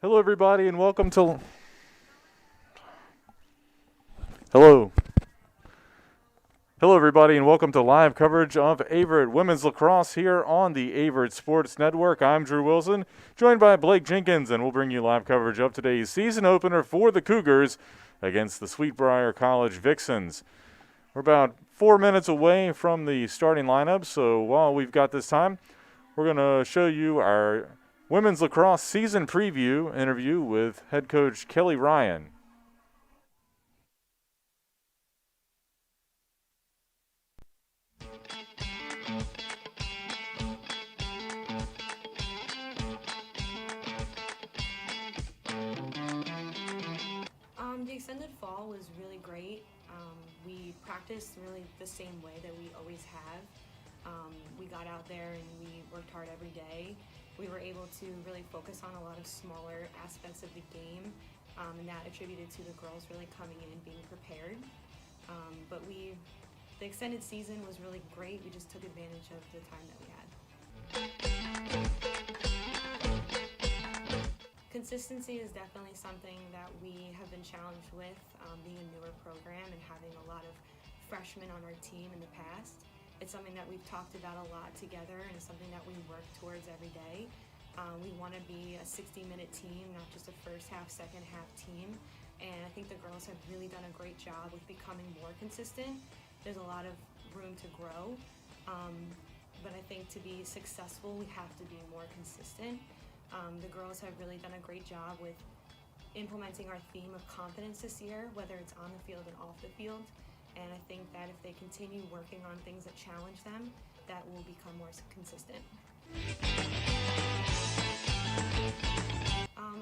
Hello, everybody, and welcome to. Hello. Hello, everybody, and welcome to live coverage of Averett Women's Lacrosse here on the Averett Sports Network. I'm Drew Wilson, joined by Blake Jenkins, and we'll bring you live coverage of today's season opener for the Cougars against the Sweet Briar College Vixens. We're about 4 minutes away from the starting lineup, so while we've got this time, we're going to show you our women's lacrosse season preview interview with head coach Kelly Ryan. The extended fall was really great. We practiced really the same way that we always have. We got out there and we worked hard every day. We were able to really focus on a lot of smaller aspects of the game, and that attributed to the girls really coming in and being prepared. The extended season was really great. We just took advantage of the time that we had. Consistency is definitely something that we have been challenged with, being a newer program and having a lot of freshmen on our team in the past. It's something that we've talked about a lot together, and it's something that we work towards every day. We want to be a 60-minute team, not just a first half, second half team. And I think the girls have really done a great job with becoming more consistent. There's a lot of room to grow, but I think to be successful, we have to be more consistent. The girls have really done a great job with implementing our theme of confidence this year, whether it's on the field and off the field. And I think that if they continue working on things that challenge them, that will become more consistent.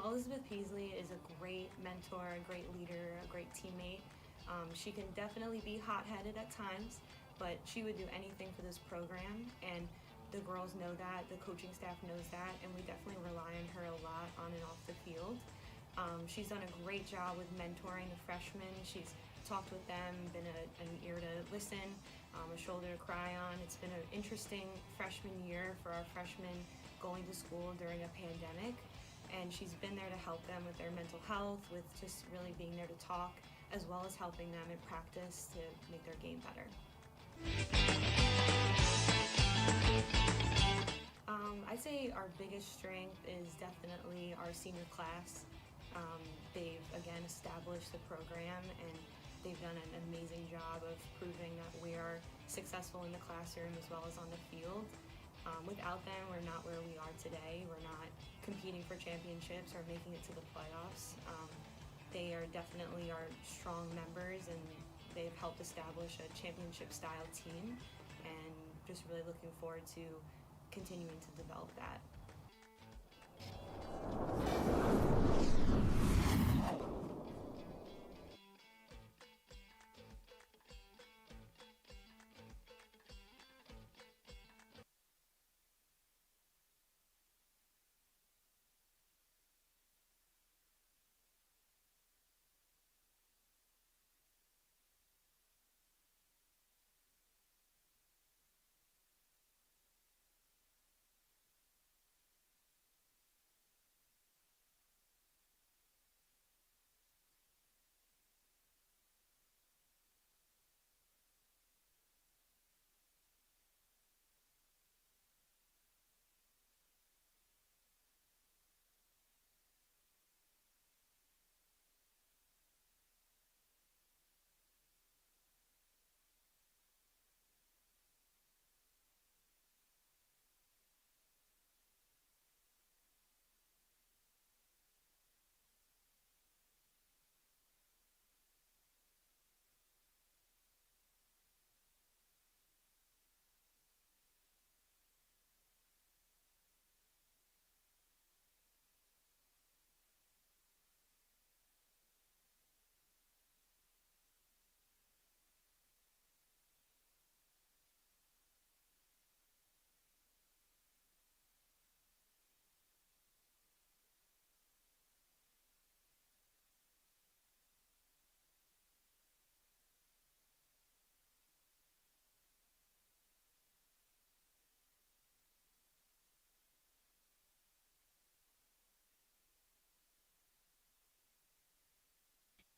Elizabeth Peasley is a great mentor, a great leader, a great teammate. She can definitely be hot-headed at times, but she would do anything for this program, and the girls know that, the coaching staff knows that, and we definitely rely on her a lot on and off the field. She's done a great job with mentoring the freshmen. She's talked with them, been an ear to listen, a shoulder to cry on. It's been an interesting freshman year for our freshmen going to school during a pandemic, and she's been there to help them with their mental health, with just really being there to talk, as well as helping them in practice to make their game better. I'd say our biggest strength is definitely our senior class. They've, again, established the program, and they've done an amazing job of proving that we are successful in the classroom as well as on the field. Without them, we're not where we are today. We're not competing for championships or making it to the playoffs. They are definitely our strong members, and they've helped establish a championship-style team, and just really looking forward to continuing to develop that.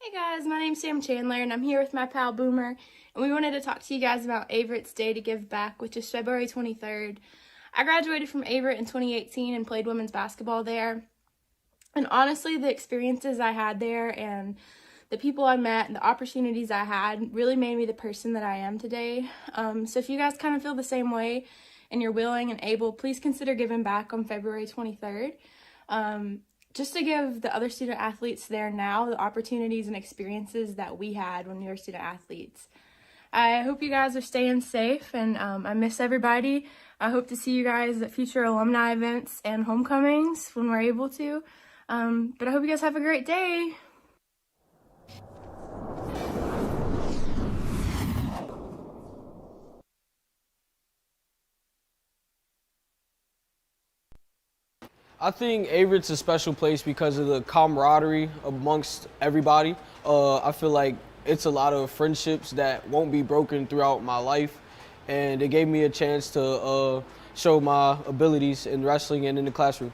Hey guys, my name's Sam Chandler and I'm here with my pal Boomer, and we wanted to talk to you guys about Averett's Day to Give Back, which is February 23rd. I graduated from Averett in 2018 and played women's basketball there. And honestly, the experiences I had there and the people I met and the opportunities I had really made me the person that I am today. So if you guys kind of feel the same way and you're willing and able, please consider giving back on February 23rd. Just to give the other student athletes there now the opportunities and experiences that we had when we were student athletes. I hope you guys are staying safe, and I miss everybody. I hope to see you guys at future alumni events and homecomings when we're able to. But I hope you guys have a great day. I think Averett's a special place because of the camaraderie amongst everybody. I feel like it's a lot of friendships that won't be broken throughout my life, and it gave me a chance to show my abilities in wrestling and in the classroom.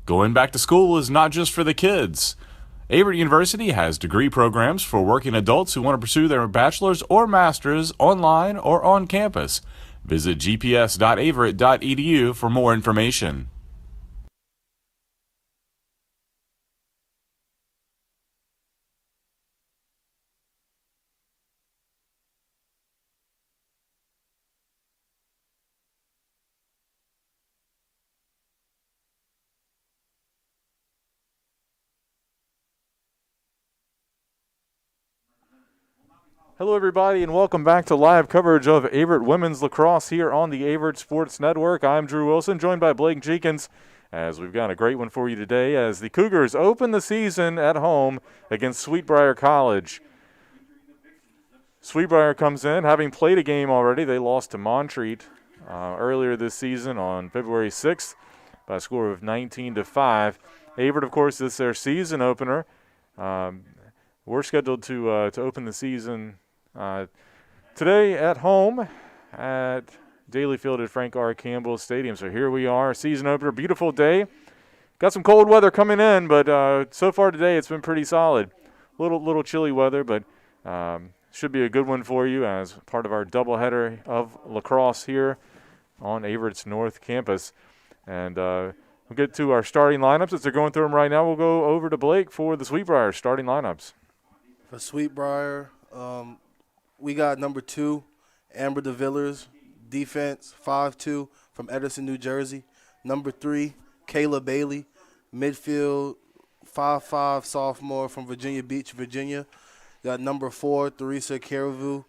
Going back to school is not just for the kids. Averett University has degree programs for working adults who want to pursue their bachelor's or master's online or on campus. Visit gps.averett.edu for more information. Hello, everybody, and welcome back to live coverage of Averett Women's Lacrosse here on the Averett Sports Network. I'm Drew Wilson, joined by Blake Jenkins, as we've got a great one for you today as the Cougars open the season at home against Sweet Briar College. Sweet Briar comes in, having played a game already. They lost to Montreat earlier this season on February 6th by a score of 19-5. Averett, of course, is their season opener. We're scheduled to open the season today at home at Daly Field at Frank R. Campbell Stadium. So here we are, season opener, beautiful day. Got some cold weather coming in, but so far today it's been pretty solid. Little chilly weather, but should be a good one for you as part of our doubleheader of lacrosse here on Averett's North Campus. And we'll get to our starting lineups. As they're going through them right now, we'll go over to Blake for the Sweet Briar starting lineups. For Sweet Briar, we got number 2, Amber DeVillers, defense, 5'2", from Edison, New Jersey. Number 3, Kayla Bailey, midfield, 5'5" sophomore from Virginia Beach, Virginia. Got number 4, Theresa Caravu,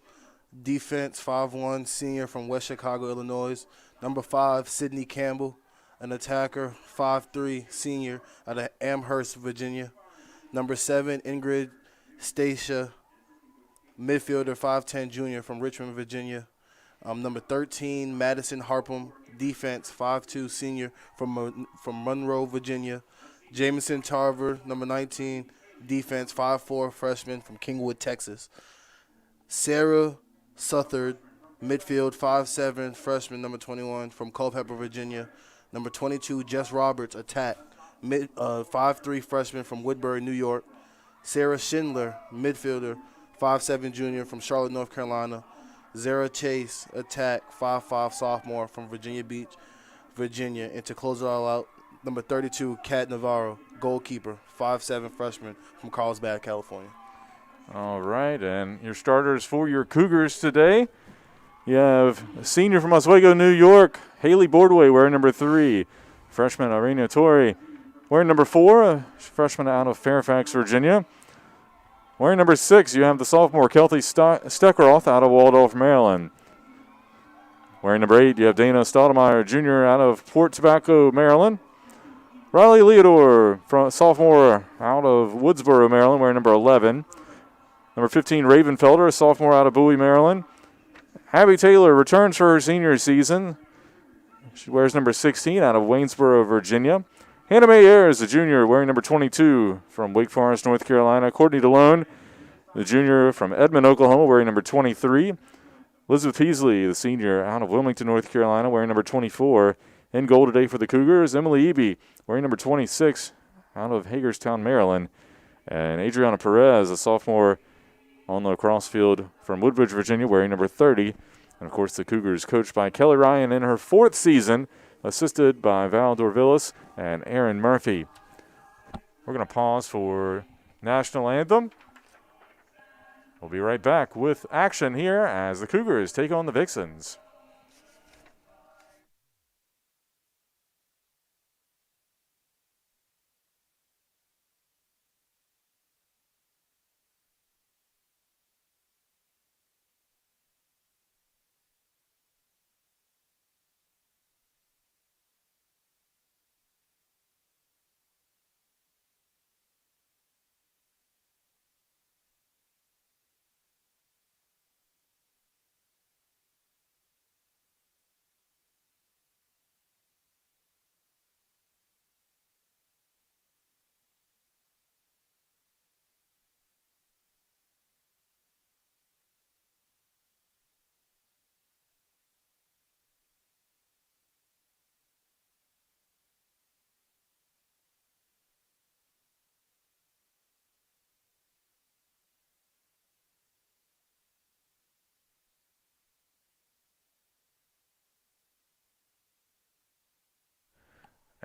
defense, 5'1", senior from West Chicago, Illinois. Number 5, Sydney Campbell, an attacker, 5'3", senior out of Amherst, Virginia. Number 7, Ingrid Stacia, midfielder, 5'10", junior from Richmond, Virginia. Number 13, Madison Harpham, defense, 5'2", senior from Monroe, Virginia. Jameson Tarver, number 19, defense, 5'4", freshman from Kingwood, Texas. Sarah Southard, midfield, 5'7", freshman, number 21 from Culpeper, Virginia. Number 22, Jess Roberts, attack, 5'3", freshman from Woodbury, New York. Sarah Schindler, midfielder, 5'7", junior from Charlotte, North Carolina. Zara Chase, attack, 5'5", sophomore from Virginia Beach, Virginia. And to close it all out, number 32, Kat Navarro, goalkeeper, 5'7", freshman from Carlsbad, California. All right, and your starters for your Cougars today. You have a senior from Oswego, New York, Haley Bordway, wearing number 3. Freshman Irene Torrey, wearing number 4, a freshman out of Fairfax, Virginia. Wearing number 6, you have the sophomore Kelty Steckeroth out of Waldorf, Maryland. Wearing number 8, you have Dana Stoudemire Jr. out of Port Tobacco, Maryland. Riley Leodore, sophomore out of Woodsboro, Maryland, wearing number 11. Number 15, Raven Felder, a sophomore out of Bowie, Maryland. Abby Taylor returns for her senior season. She wears number 16 out of Waynesboro, Virginia. Hannah Mae Ayers, a junior, wearing number 22 from Wake Forest, North Carolina. Courtney DeLone, the junior from Edmond, Oklahoma, wearing number 23. Elizabeth Peasley, the senior out of Wilmington, North Carolina, wearing number 24. In goal today for the Cougars, Emily Eby, wearing number 26 out of Hagerstown, Maryland. And Adriana Perez, a sophomore on the lacrosse field from Woodbridge, Virginia, wearing number 30. And, of course, the Cougars coached by Kelly Ryan in her 4th season, assisted by Val Dorvillis and Aaron Murphy. We're going to pause for National Anthem. We'll be right back with action here as the Cougars take on the Vixens.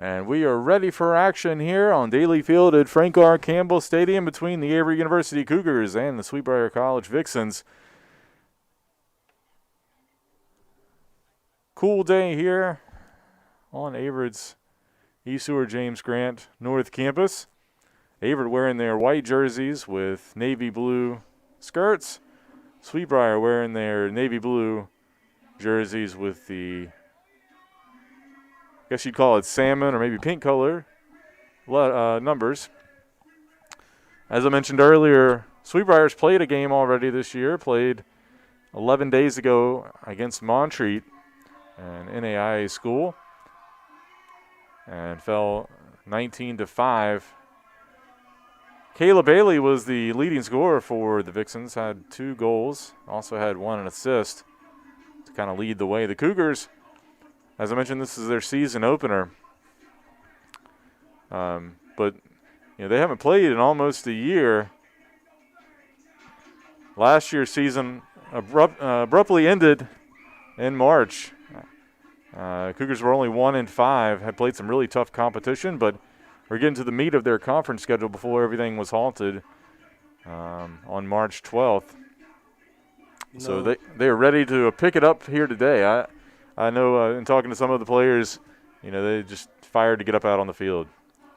And we are ready for action here on Daly Field at Frank R. Campbell Stadium between the Avery University Cougars and the Sweetbriar College Vixens. Cool day here on Averett's East James Grant North Campus. Averett wearing their white jerseys with navy blue skirts. Sweetbriar wearing their navy blue jerseys with the, I guess you'd call it salmon or maybe pink color numbers. As I mentioned earlier, Sweetbriar's played a game already this year, played 11 days ago against Montreat, an NAIA school, and fell 19-5. Kayla Bailey was the leading scorer for the Vixens, had 2 goals, also had 1 assist to kind of lead the way. The Cougars, as I mentioned, this is their season opener. But they haven't played in almost a year. Last year's season abruptly ended in March. Cougars were only 1-5, had played some really tough competition, but we're getting to the meat of their conference schedule before everything was halted on March 12th. So they are ready to pick it up here today. I know in talking to some of the players, they just fired to get up out on the field.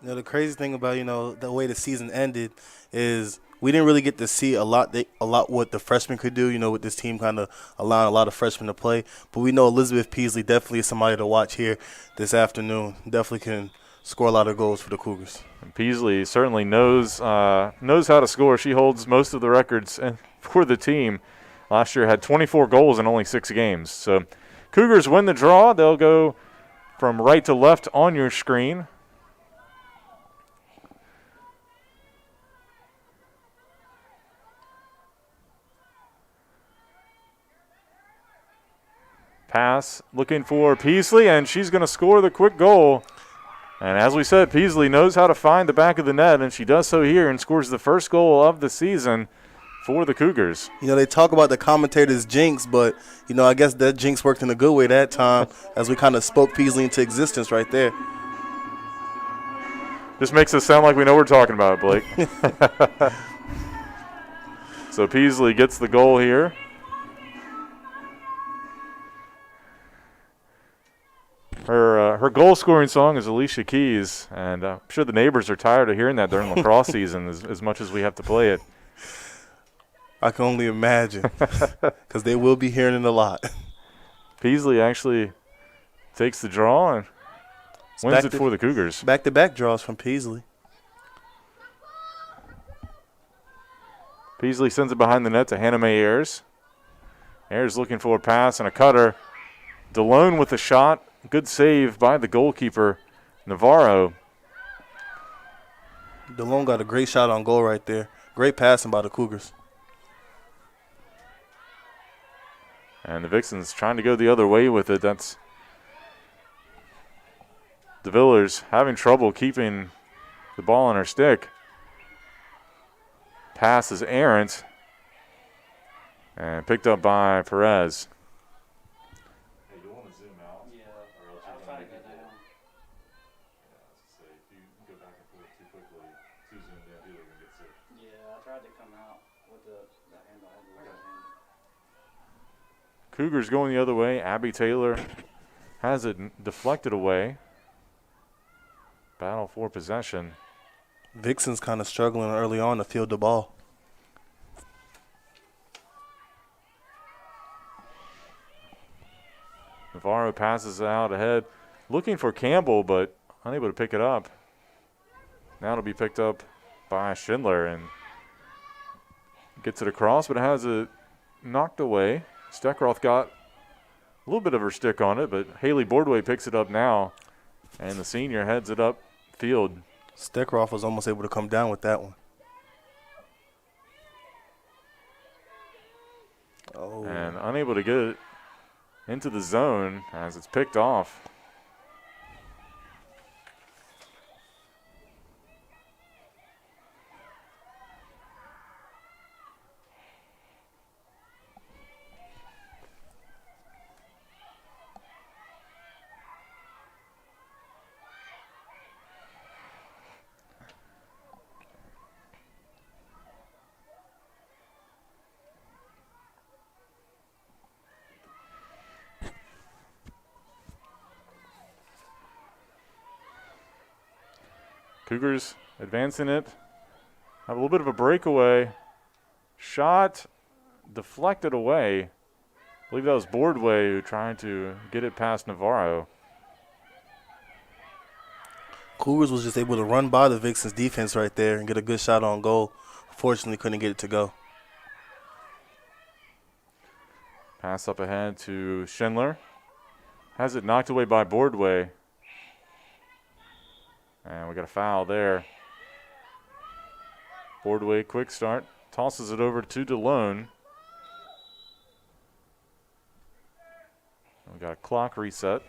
The crazy thing about, the way the season ended is we didn't really get to see a lot what the freshmen could do, with this team kind of allowing a lot of freshmen to play. But we know Elizabeth Peasley definitely is somebody to watch here this afternoon. Definitely can score a lot of goals for the Cougars. And Peasley certainly knows how to score. She holds most of the records for the team. Last year had 24 goals in only 6 games. So Cougars win the draw. They'll go from right to left on your screen. Pass looking for Peasley, and she's going to score the quick goal. And as we said, Peasley knows how to find the back of the net, and she does so here and scores the first goal of the season for the Cougars. They talk about the commentators' jinx, but, I guess that jinx worked in a good way that time as we kind of spoke Peasley into existence right there. Just makes us sound like we know what we're talking about, Blake. So Peasley gets the goal here. Her goal-scoring song is Alicia Keys, and I'm sure the neighbors are tired of hearing that during lacrosse season as much as we have to play it. I can only imagine, because they will be hearing it a lot. Peasley actually takes the draw and wins it for the Cougars. Back-to-back draws from Peasley. Peasley sends it behind the net to Hannah Mae Ayers. Ayers looking for a pass and a cutter. DeLone with a shot. Good save by the goalkeeper, Navarro. DeLone got a great shot on goal right there. Great passing by the Cougars. And the Vixens trying to go the other way with it. That's De Villers having trouble keeping the ball on her stick. Pass is errant and picked up by Perez. Cougars going the other way. Abby Taylor has it deflected away. Battle for possession. Vixen's kind of struggling early on to field the ball. Navarro passes it out ahead, looking for Campbell, but unable to pick it up. Now it'll be picked up by Schindler and gets it across, but it has it knocked away. Steckroth got a little bit of her stick on it, but Haley Boardway picks it up now, and the senior heads it up field. Steckroth was almost able to come down with that one. Oh. And unable to get it into the zone as it's picked off. Cougars advancing it. Have a little bit of a breakaway. Shot deflected away. I believe that was Boardway who trying to get it past Navarro. Cougars was just able to run by the Vixens defense right there and get a good shot on goal. Fortunately, couldn't get it to go. Pass up ahead to Schindler. Has it knocked away by Boardway. And we got a foul there. Boardway, quick start. Tosses it over to DeLone. We got a clock reset.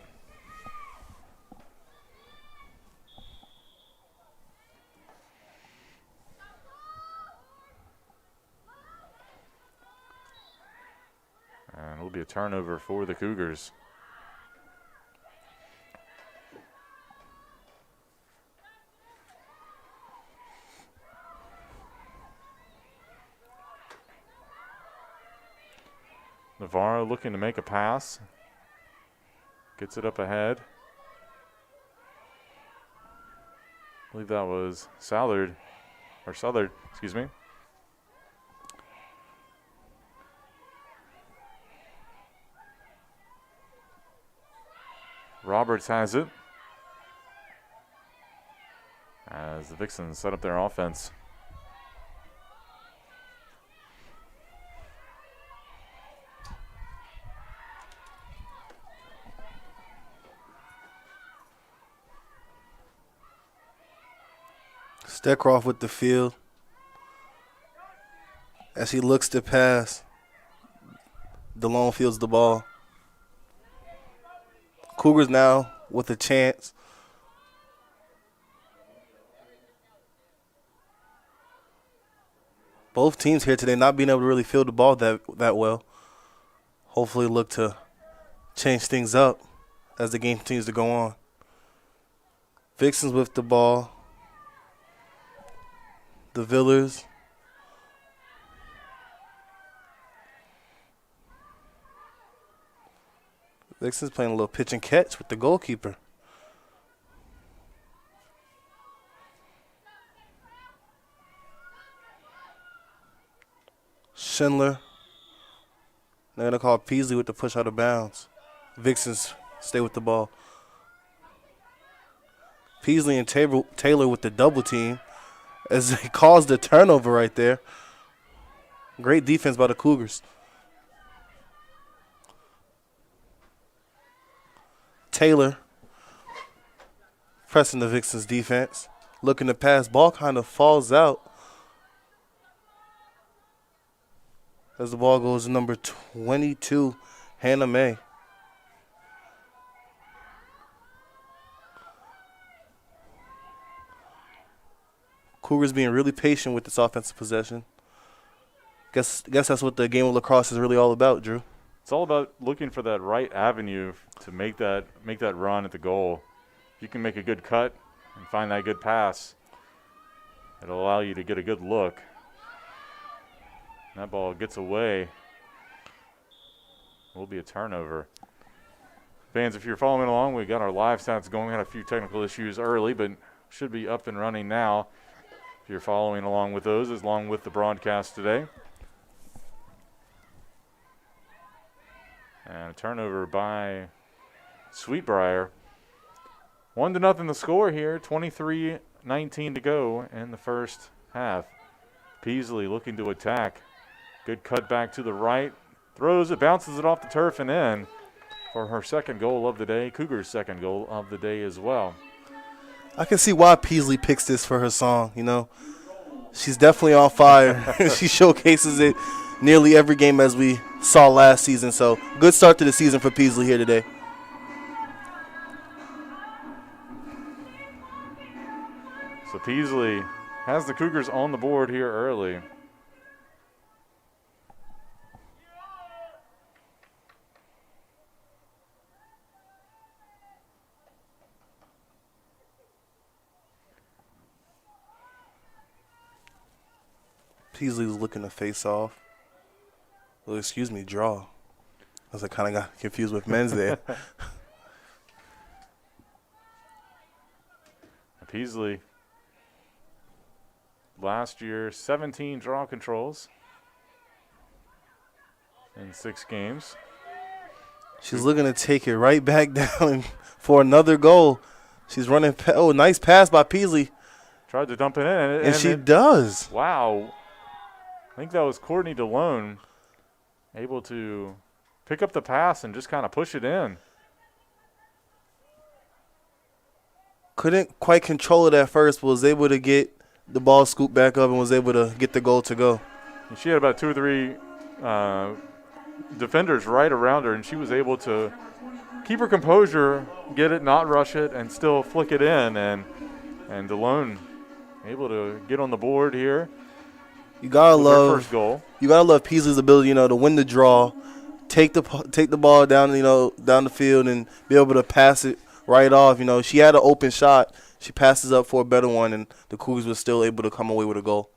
And it'll be a turnover for the Cougars. Navarro looking to make a pass. Gets it up ahead. believe that was Southard, excuse me. Roberts has it as the Vixens set up their offense. Steckroff with the field. As he looks to pass, DeLone fields the ball. Cougars now with a chance. Both teams here today not being able to really field the ball that well. Hopefully look to change things up as the game continues to go on. Vixens with the ball. The Villers. Vixens playing a little pitch and catch with the goalkeeper. Schindler. They're going to call Peasley with the push out of bounds. Vixens stay with the ball. Peasley and Taylor with the double team as they caused the turnover right there. Great defense by the Cougars. Taylor pressing the Vixens defense. Looking to pass. Ball kind of falls out as the ball goes to number 22, Hannah May. Cougars being really patient with this offensive possession. Guess that's what the game of lacrosse is really all about, Drew. It's all about looking for that right avenue to make that run at the goal. If you can make a good cut and find that good pass, it'll allow you to get a good look. That ball gets away. Will be a turnover. Fans, if you're following along, we got our live stats going. We had a few technical issues early, but should be up and running now. If you're following along with those, along with the broadcast today. And a turnover by Briar. 1-0 the score here. 23:19 to go in the first half. Peasley looking to attack. Good cut back to the right. Throws it, bounces it off the turf and in for her second goal of the day. Cougars' second goal of the day as well. I can see why Peasley picks this for her song, you know. She's definitely on fire. She showcases it nearly every game as we saw last season. So good start to the season for Peasley here today. So Peasley has the Cougars on the board here early. Peasley was looking to face off. Well, excuse me, draw. I kind of got confused with men's there. Peasley, last year, 17 draw controls in 6 games. She's looking to take it right back down for another goal. She's running. Nice pass by Peasley. Tried to dump it in. And she does. Wow. I think that was Courtney DeLone able to pick up the pass and just kind of push it in. Couldn't quite control it at first, but was able to get the ball scooped back up and was able to get the goal to go. And she had about 2 or 3 defenders right around her, and she was able to keep her composure, get it, not rush it, and still flick it in. And DeLone able to get on the board here. You gotta love first goal. You gotta love Peasley's ability, to win the draw, take the ball down, down the field, and be able to pass it right off. She had an open shot. She passes up for a better one, and the Cougars were still able to come away with a goal.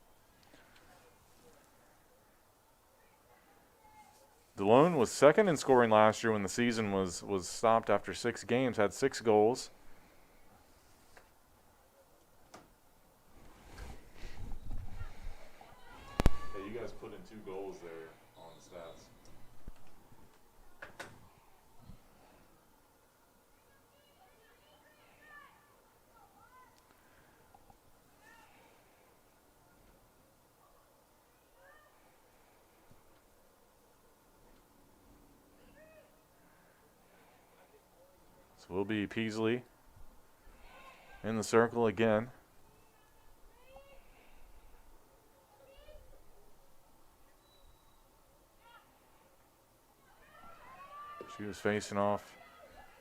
DeLone was second in scoring last year when the season was stopped after 6 games, had 6 goals. 2 goals there on the stats. So will be Peasley in the circle again. She was facing off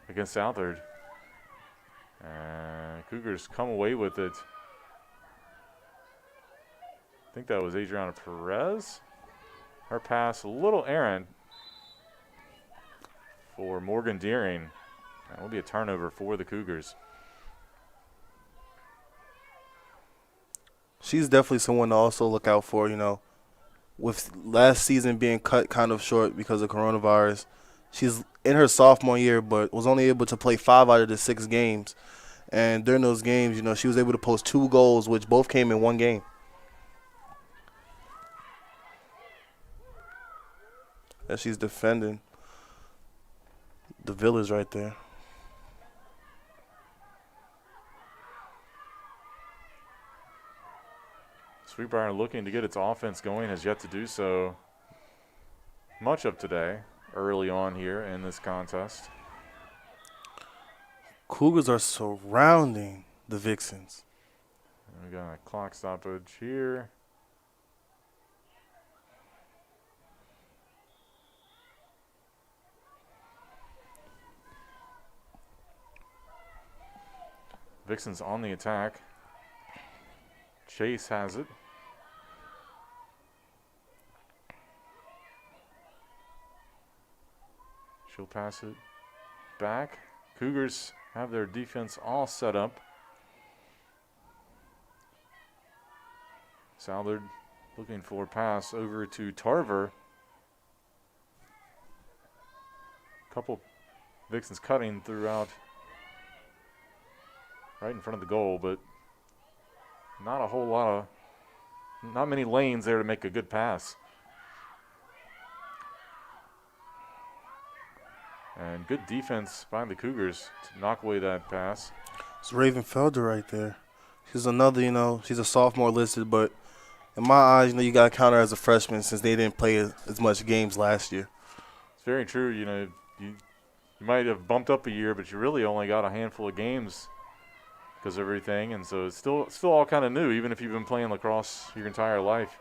against Southard. And Cougars come away with it. I think that was Adriana Perez. Her pass a little errant for Morgan Deering. That will be a turnover for the Cougars. She's definitely someone to also look out for, with last season being cut kind of short because of coronavirus. She's in her sophomore year, but was only able to play 5 out of the 6 games. And during those games, she was able to post 2 goals, which both came in 1 game. As she's defending the Villas right there. Sweet Briar looking to get its offense going, has yet to do so much of today, early on here in this contest. Cougars are surrounding the Vixens. And we got a clock stoppage here. Vixens on the attack. Chase has it. She'll pass it back. Cougars have their defense all set up. Southard looking for a pass over to Tarver. Couple Vixens cutting throughout right in front of the goal, but not many lanes there to make a good pass. And good defense by the Cougars to knock away that pass. It's Raven Felder right there. She's another, she's a sophomore listed, but in my eyes, you got to count her as a freshman since they didn't play as much games last year. It's very true. You might have bumped up a year, but you really only got a handful of games because of everything, and so it's still all kind of new, even if you've been playing lacrosse your entire life.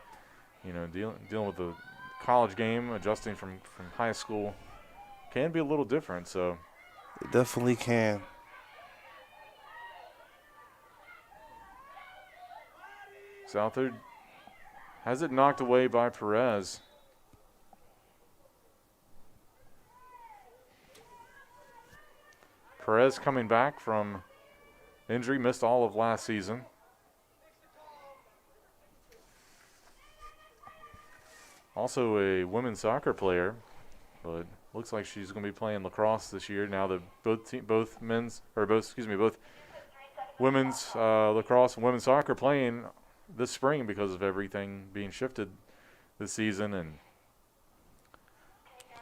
Dealing with the college game, adjusting from high school can be a little different. So It definitely can. Southard has it knocked away by Perez. Perez coming back from injury, missed all of last season. Also a women's soccer player, but looks like she's going to be playing lacrosse this year now that both women's lacrosse and women's soccer playing this spring because of everything being shifted this season, and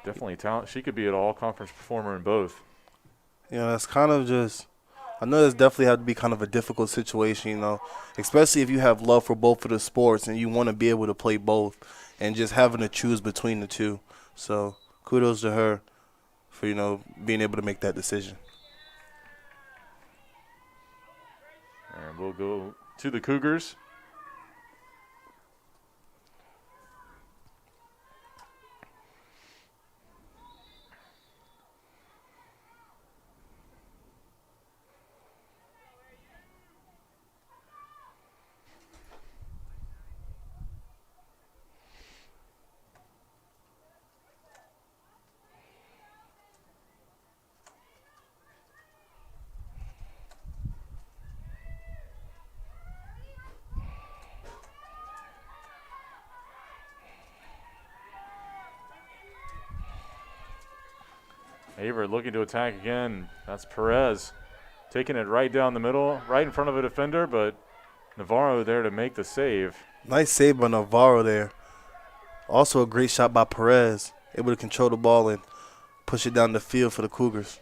definitely talent. She could be an all-conference performer in both. That's kind of just – I know this definitely had to be kind of a difficult situation, especially if you have love for both of the sports and you want to be able to play both and just having to choose between the two. So kudos to her for, being able to make that decision. And we'll go to the Cougars. Averett looking to attack again. That's Perez taking it right down the middle, right in front of a defender, but Navarro there to make the save. Nice save by Navarro there. Also a great shot by Perez, able to control the ball and push it down the field for the Cougars.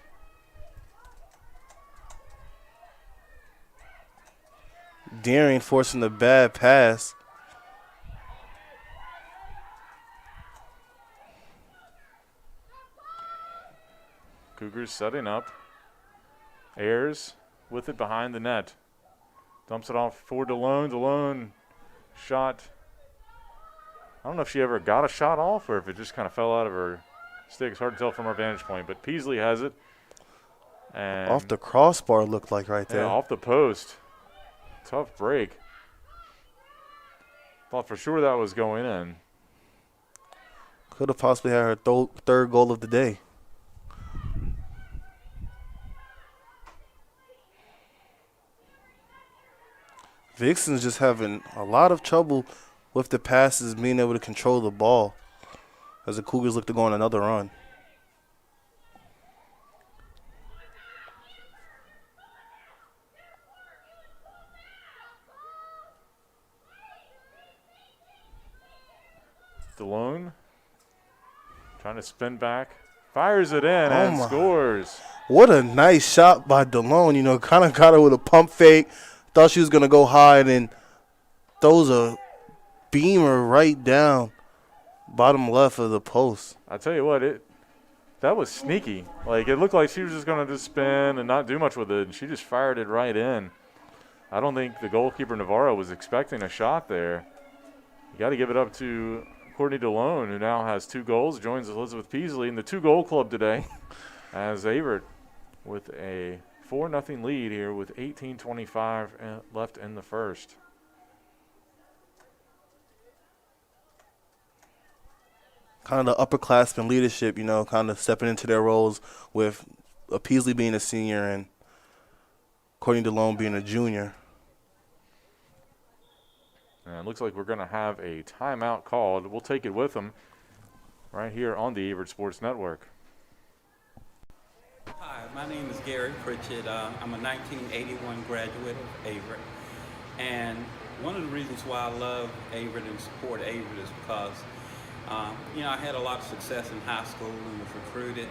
Deering forcing the bad pass. Cougars setting up. Ayers with it behind the net. Dumps it off for DeLone. DeLone shot. I don't know if she ever got a shot off or if it just kind of fell out of her stick. It's hard to tell from our vantage point, but Peasley has it. And Off the crossbar looked like right there. yeah, off the post. Tough break. Thought for sure that was going in. Could have possibly had her third goal of the day. Vixen's just having a lot of trouble with the passes, being able to control the ball as the Cougars look to go on another run. DeLone trying to spin back. Fires it in and my. scores. What a nice shot by DeLone. You know, kind of got her with a pump fake. Thought she was going to go high and then throws a beamer right down bottom left of the post. I tell you what, that was sneaky. Like, it looked like she was just going to just spin and not do much with it, and she just fired it right in. I don't think the goalkeeper, Navarro, was expecting a shot there. You got to give it up to Courtney DeLone, who now has 2 goals, joins Elizabeth Peasley in the 2-goal club today as Averett with a 4-0 lead here with 18:25 left in the first. Kind of the upperclassmen leadership, you know, kind of stepping into their roles with Peasley being a senior and Courtney DeLone being a junior. And it looks like we're going to have a timeout called. We'll take it with them right here on the Averett Sports Network. Hi, my name is Gary Pritchett. I'm a 1981 graduate of Averett. And one of the reasons why I love Averett and support Averett is because, I had a lot of success in high school and was recruited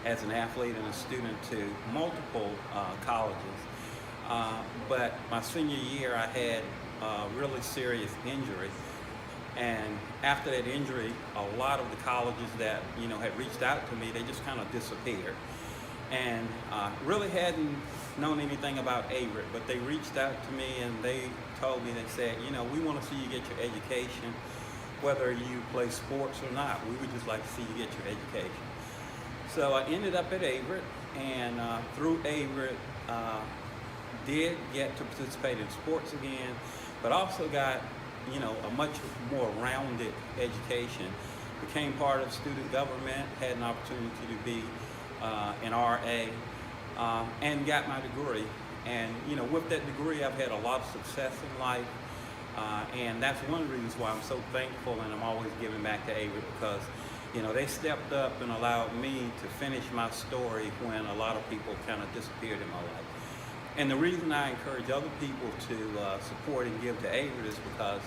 as an athlete and a student to multiple colleges. But my senior year, I had a really serious injury. And after that injury, a lot of the colleges that, had reached out to me, they just kind of disappeared. And really hadn't known anything about Averett, but they reached out to me and they told me, they said, we want to see you get your education, whether you play sports or not. We would just like to see you get your education. So I ended up at Averett, and through Averett, did get to participate in sports again, but also got, a much more rounded education. Became part of student government, had an opportunity to be an RA, and got my degree. And, with that degree, I've had a lot of success in life. And that's one of the reasons why I'm so thankful, and I'm always giving back to Averett, because, they stepped up and allowed me to finish my story when a lot of people kind of disappeared in my life. And the reason I encourage other people to support and give to Averett is because,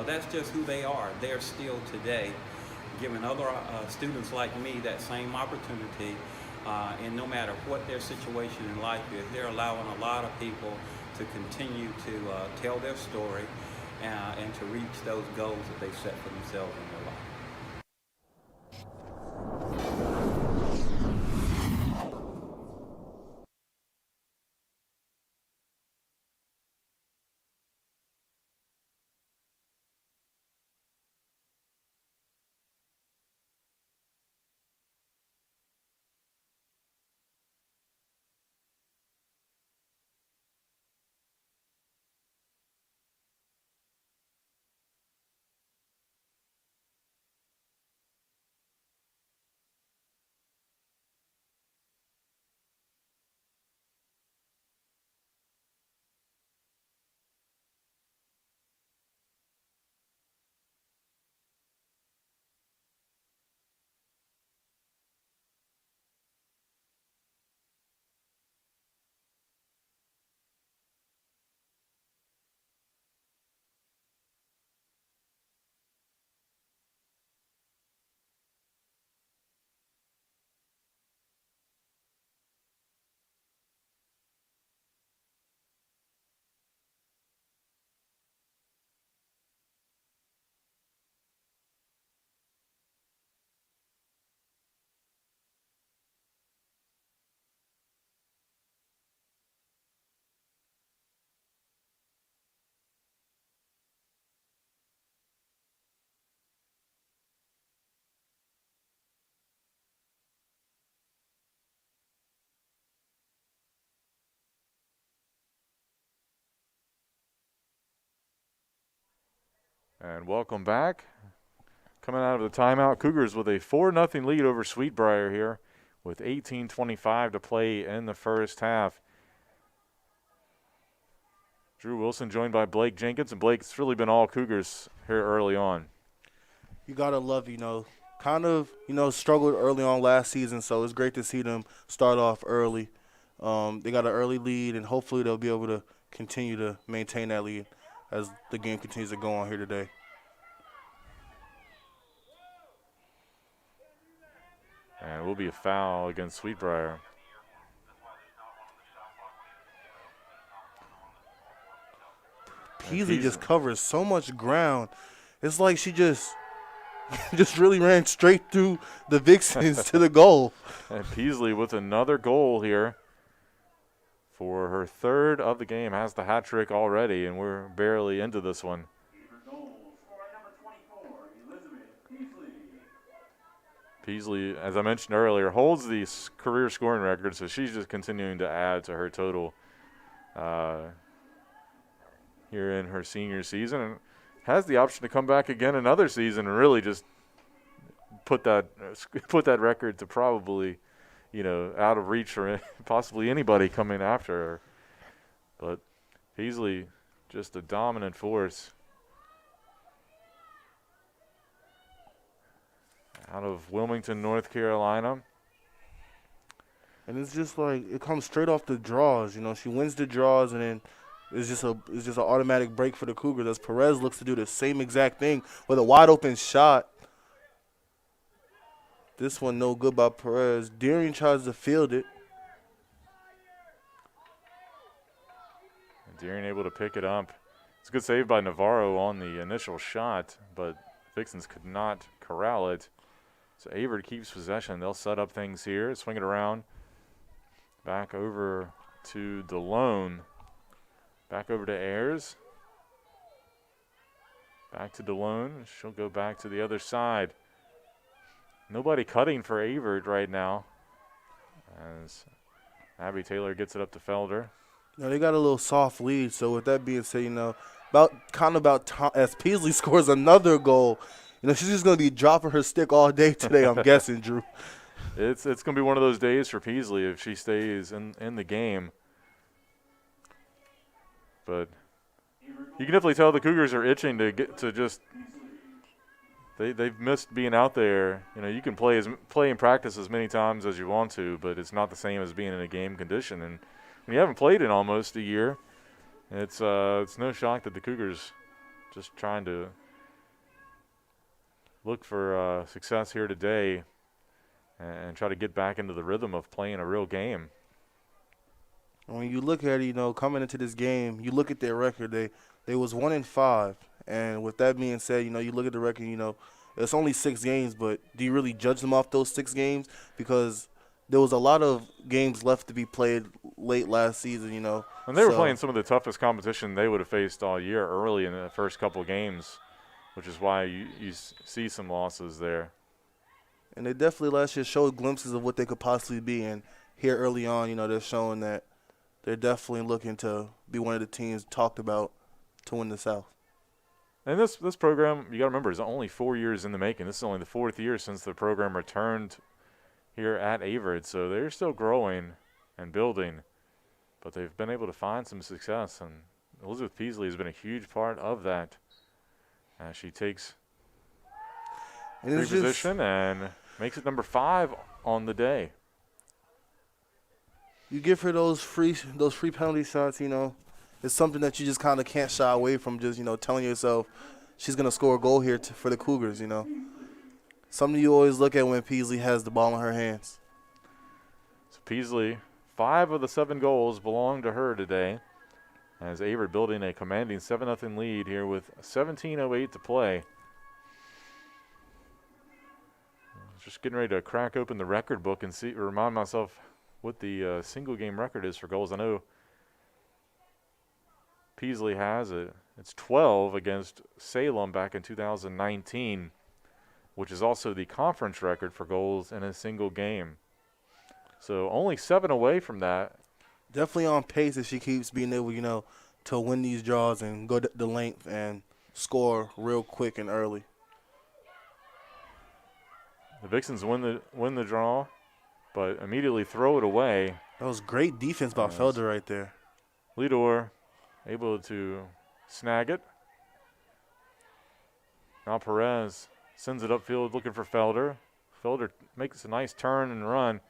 that's just who they are. They're still today giving other students like me that same opportunity, and no matter what their situation in life is, they're allowing a lot of people to continue to tell their story and to reach those goals that they set for themselves in their life. And welcome back. Coming out of the timeout, Cougars with a 4-0 lead over Sweet Briar here with 18:25 to play in the first half. Drew Wilson joined by Blake Jenkins, and Blake's really been all Cougars here early on. You got to love, kind of, struggled early on last season, so it's great to see them start off early. They got an early lead, and hopefully they'll be able to continue to maintain that lead as the game continues to go on here today. And it will be a foul against Sweet Briar. Peasley just covers so much ground. It's like she just really ran straight through the Vixens to the goal. And Peasley with another goal here for her third of the game, has the hat trick already, and we're barely into this one. Peasley, as I mentioned earlier, holds the career scoring record, so she's just continuing to add to her total here in her senior season, and has the option to come back again another season and really just put that record to probably, out of reach for possibly anybody coming after her. But Peasley, just a dominant force. Out of Wilmington, North Carolina. And it's just like it comes straight off the draws. She wins the draws, and then it's just an automatic break for the Cougars as Perez looks to do the same exact thing with a wide open shot. This one no good by Perez. Deering tries to field it. And Deering able to pick it up. It's a good save by Navarro on the initial shot, but Vixens could not corral it. So Averett keeps possession. They'll set up things here, swing it around. Back over to DeLone. Back over to Ayers. Back to DeLone. She'll go back to the other side. Nobody cutting for Averett right now as Abby Taylor gets it up to Felder. They got a little soft lead, so with that being said, about time, as Peasley scores another goal, she's just going to be dropping her stick all day today, I'm guessing, Drew. It's going to be one of those days for Peasley if she stays in the game. But you can definitely tell the Cougars are itching to get to just they've missed being out there. You can play in practice as many times as you want to, but it's not the same as being in a game condition. And when you haven't played in almost a year, it's no shock that the Cougars just trying to look for success here today and try to get back into the rhythm of playing a real game. When you look at it, coming into this game, you look at their record. They was 1-5, and with that being said, you look at the record. It's only 6 games, but do you really judge them off those 6 games? Because there was a lot of games left to be played late last season. And they were playing some of the toughest competition they would have faced all year early in the first couple of games, which is why you see some losses there. And they definitely last year showed glimpses of what they could possibly be, and here early on, they're showing that they're definitely looking to be one of the teams talked about to win the South. And this program, you got to remember, is only 4 years in the making. This is only the 4th year since the program returned here at Averett, so they're still growing and building, but they've been able to find some success, and Elizabeth Peasley has been a huge part of that. She takes position and makes it number 5 on the day. You give her those free penalty shots, it's something that you just kind of can't shy away from, just, telling yourself she's going to score a goal here for the Cougars, Something you always look at when Peasley has the ball in her hands. So Peasley, 5 of the 7 goals belong to her today, as Averett building a commanding 7-0 lead here with 17:08 to play. Just getting ready to crack open the record book and remind myself what the single game record is for goals. I know Peasley has it. It's 12 against Salem back in 2019, which is also the conference record for goals in a single game. So only 7 away from that. Definitely on pace if she keeps being able, to win these draws and go the length. And score real quick and early. The Vixens win the draw, but immediately throw it away. That was great defense by Felder right there. Lidor able to snag it. Now Perez sends it upfield looking for Felder. Felder makes a nice turn and run.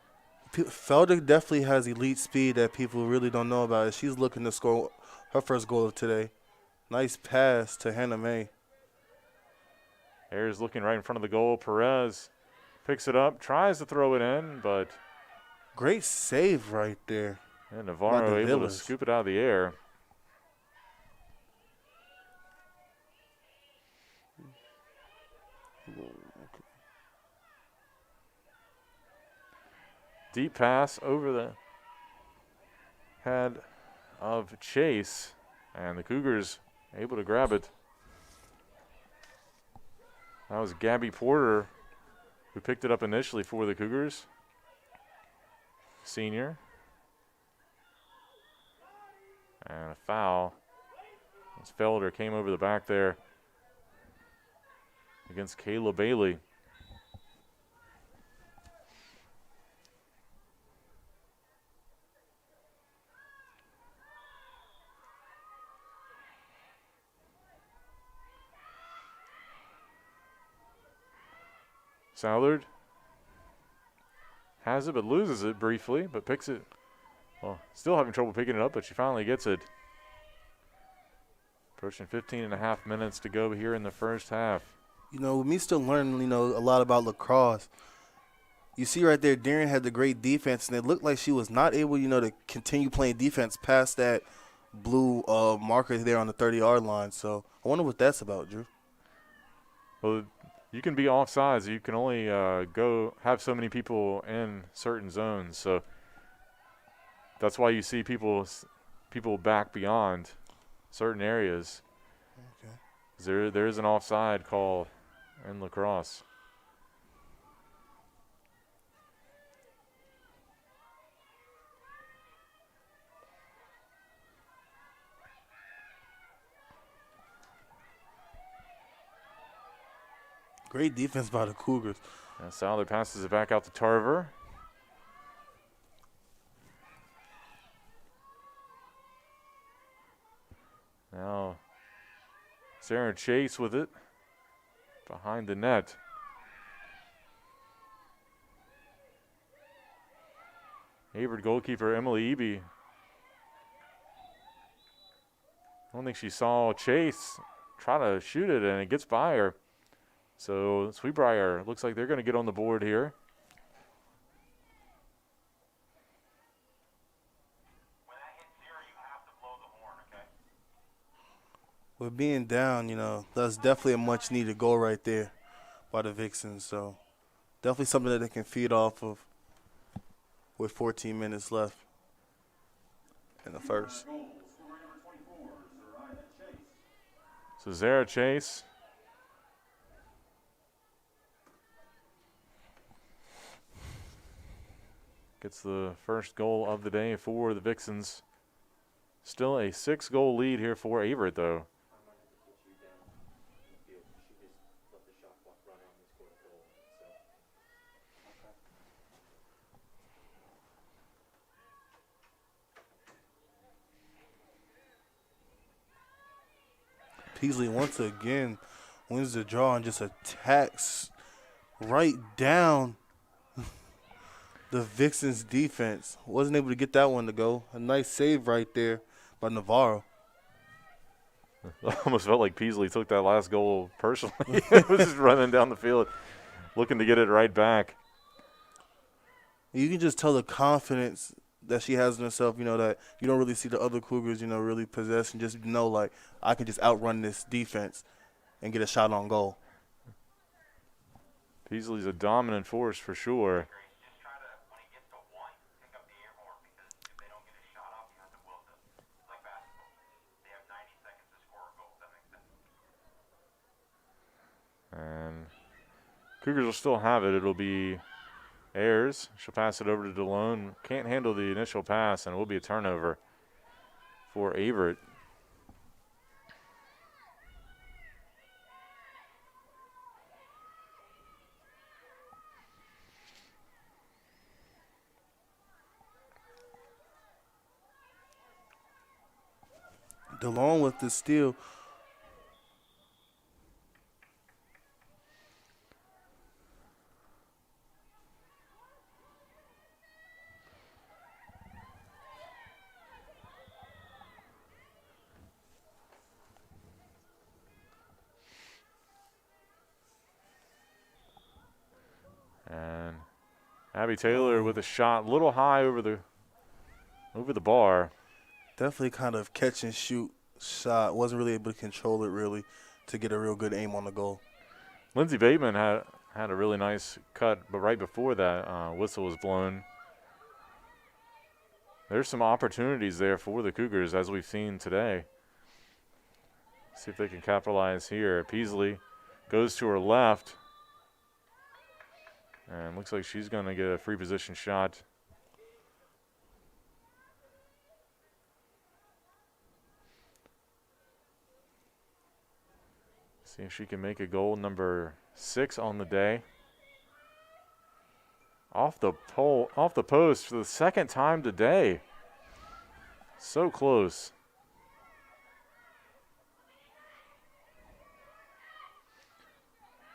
Felder definitely has elite speed that people really don't know about. She's looking to score her first goal of today. Nice pass to Hannah May. Ayers looking right in front of the goal. Perez picks it up, tries to throw it in, but great save right there. And Navarro able to scoop it out of the air. Deep pass over the head of Chase, and the Cougars able to grab it. That was Gabby Porter who picked it up initially for the Cougars. Senior. And a foul as Felder came over the back there against Kayla Bailey. Southard has it but loses it briefly, but picks it. Well, still having trouble picking it up, but she finally gets it. Approaching 15.5 minutes to go here in the first half. You know, with me still learning, a lot about lacrosse, you see right there, Darren had the great defense, and it looked like she was not able, to continue playing defense past that blue marker there on the 30-yard line. So I wonder what that's about, Drew. Well, you can be offsides. You can only have so many people in certain zones. So that's why you see people back beyond certain areas. Okay. There is an offside call in lacrosse. Great defense by the Cougars. And Southern passes it back out to Tarver. Now Sarah Chase with it behind the net. Averett goalkeeper Emily Eby. I don't think she saw Chase try to shoot it, and it gets by her. So Sweet Briar looks like they're going to get on the board here. When that hits zero, you have to blow the horn, okay? With being down, that's definitely a much-needed goal right there by the Vixens. So definitely something that they can feed off of with 14 minutes left in the first. So Zara Chase gets the first goal of the day for the Vixens. Still a 6-goal lead here for Averett, though. Peasley once again wins the draw and just attacks right down the Vixens defense. Wasn't able to get that one to go. A nice save right there by Navarro. Almost felt like Peasley took that last goal personally. It was just running down the field, looking to get it right back. You can just tell the confidence that she has in herself, that you don't really see the other Cougars, really possess, and just know, I can just outrun this defense and get a shot on goal. Peasley's a dominant force for sure. Just try to, when he gets to one, pick up the air horn, because if they don't get a shot off, you have to blow them. It's like basketball. They have 90 seconds to score a goal. That makes sense. And Cougars will still have it. It'll be Ayers. She'll pass it over to DeLone. Can't handle the initial pass, and it will be a turnover for Averett. along with the steal. And Abby Taylor with a shot a little high over the bar. Definitely kind of catch and shoot shot. Wasn't really able to control it really to get a real good aim on the goal. Lindsey Bateman had a really nice cut, but right before that, whistle was blown. There's some opportunities there for the Cougars, as we've seen today. See if they can capitalize here. Peasley goes to her left. And looks like she's going to get a free position shot. See if she can make a goal, number 6 on the day. Off the post for the second time today. So close.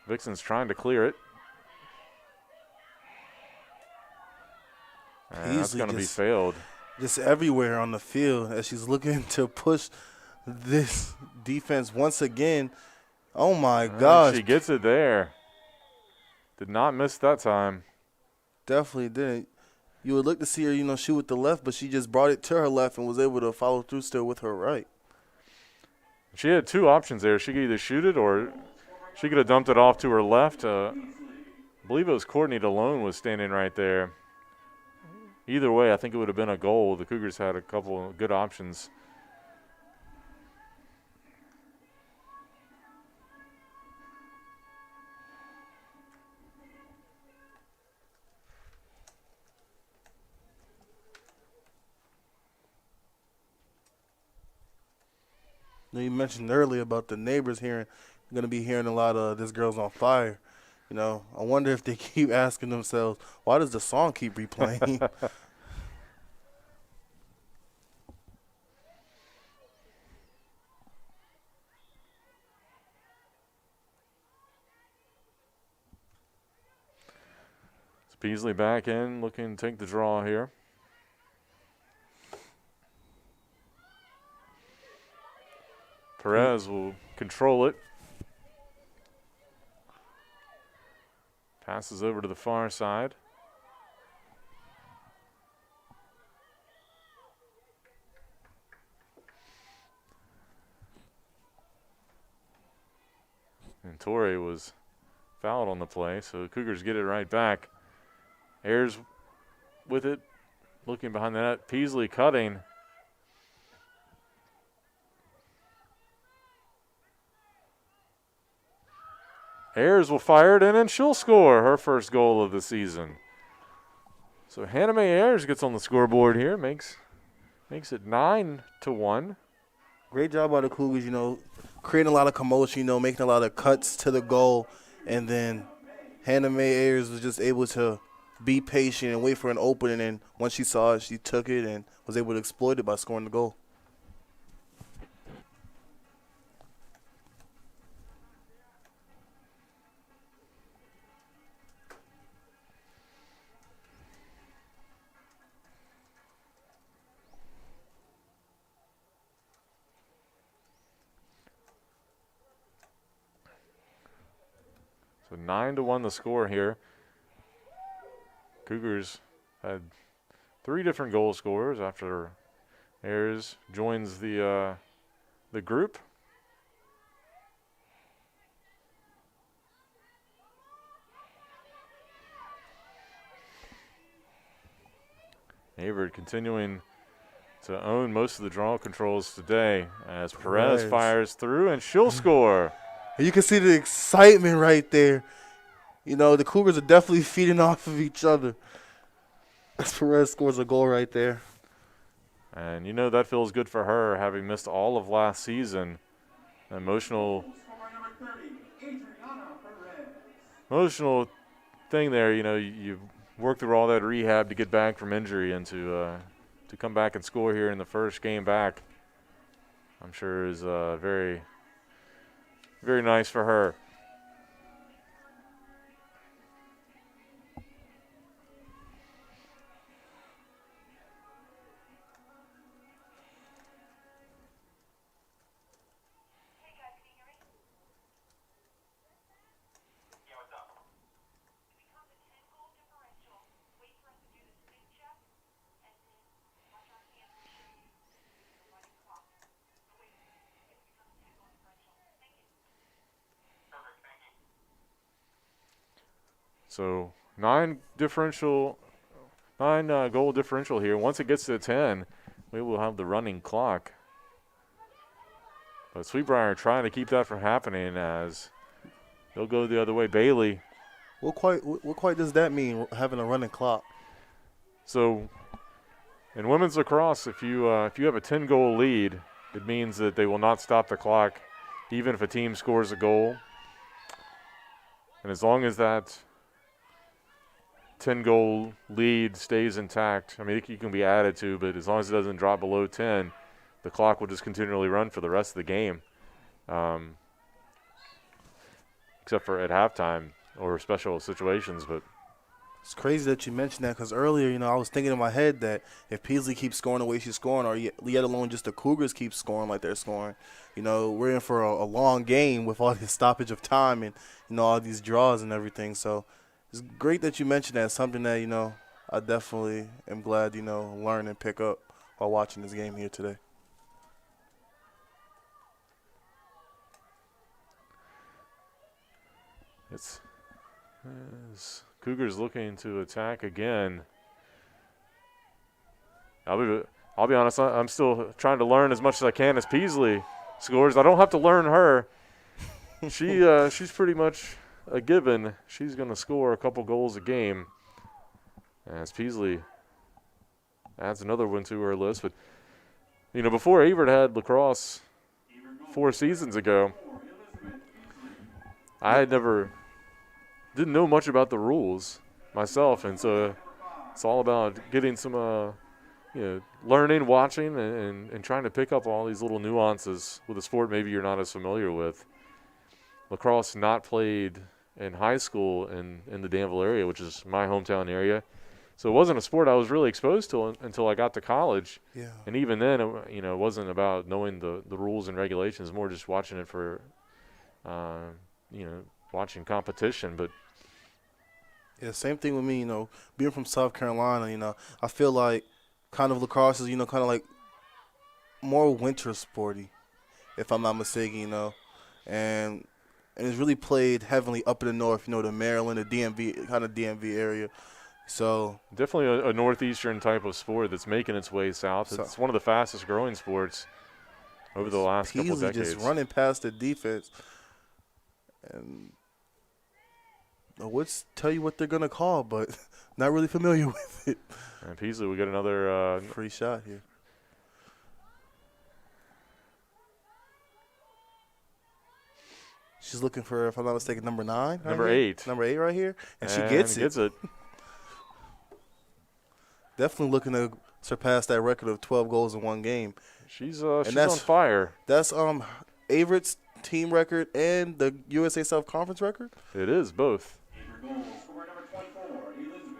Vixen's trying to clear it. And that's going to be failed. Just everywhere on the field as she's looking to push this defense once again. Oh, my gosh. She gets it there. Did not miss that time. Definitely didn't. You would look to see her, shoot with the left, but she just brought it to her left and was able to follow through still with her right. She had 2 options there. She could either shoot it or she could have dumped it off to her left. I believe it was Courtney DeLone was standing right there. Either way, I think it would have been a goal. The Cougars had a couple of good options. You mentioned earlier about the neighbors going to be hearing a lot of "This Girl's on Fire." I wonder if they keep asking themselves, why does the song keep replaying? Beasley back in, looking to take the draw here. Perez will control it. Passes over to the far side. And Torrey was fouled on the play, so the Cougars get it right back. Ayers with it, looking behind the net. Peasley cutting. Ayers will fire it in, and she'll score her first goal of the season. So Hannah Mae Ayers gets on the scoreboard here, makes it 9-1. Great job by the Cougars, creating a lot of commotion, making a lot of cuts to the goal. And then Hannah Mae Ayers was just able to be patient and wait for an opening. And once she saw it, she took it and was able to exploit it by scoring the goal. So 9-1 the score here. Cougars had 3 different goal scorers after Ayers joins the group. Averett continuing to own most of the draw controls today as Perez fires through, and she'll score. You can see the excitement right there. The Cougars are definitely feeding off of each other. As Perez scores a goal right there. And that feels good for her, having missed all of last season. Emotional thing there. You work through all that rehab to get back from injury and to come back and score here in the first game back. I'm sure is very, very nice for her. Yeah, what's up? If it becomes a 10-goal differential, wait for us to do the stick check, and then watch our hands will show you the running clock. So wait, if it becomes a 10-goal differential. Thank you. Perfect, thank you. So 9 goal differential here. Once it gets to 10, we will have the running clock. But Sweet Briar trying to keep that from happening as they'll go the other way. Bailey. What quite does that mean, having a running clock? So in women's lacrosse, if you have a 10-goal lead, it means that they will not stop the clock even if a team scores a goal. And as long as that 10-goal lead stays intact, I mean, it can be added to, but as long as it doesn't drop below 10, the clock will just continually run for the rest of the game, except for at halftime or special situations. But It's crazy that you mentioned that because earlier, I was thinking in my head that if Peasley keeps scoring the way she's scoring, or yet alone just the Cougars keep scoring like they're scoring, we're in for a long game with all this stoppage of time and, all these draws and everything. So it's great that you mentioned that. Something that, I definitely am glad, learn and pick up while watching this game here today. it's Cougars looking to attack again. I'll be honest, I'm still trying to learn as much as I can as Peasley scores. I don't have to learn her. She's pretty much a given. She's going to score a couple goals a game. As Peasley adds another one to her list. But, before Averett had lacrosse 4 seasons ago, I didn't know much about the rules myself. And so it's all about getting some, learning, watching, and trying to pick up all these little nuances with a sport maybe you're not as familiar with. Lacrosse not played in high school in the Danville area, which is my hometown area. So it wasn't a sport I was really exposed to until I got to college. Yeah. And even then, it wasn't about knowing the rules and regulations, more just watching it for, watching competition. But Yeah, same thing with me, being from South Carolina, I feel like kind of lacrosse is, kind of like more winter sporty, if I'm not mistaken, and it's really played heavily up in the north, the Maryland, the DMV, kind of DMV area. So definitely a northeastern type of sport that's making its way south. It's one of the fastest growing sports over the last couple of decades. Just running past the defense, and I would tell you what they're gonna call, but not really familiar with it. And Peasley, we got another free shot here. She's looking for, if I'm not mistaken, number 9. Number right 8. Number 8 right here, and she gets it. Definitely looking to surpass that record of 12 goals in one game. She's on fire. That's Averett's team record and the USA South Conference record. It is both. Goal scorer number 24, Elizabeth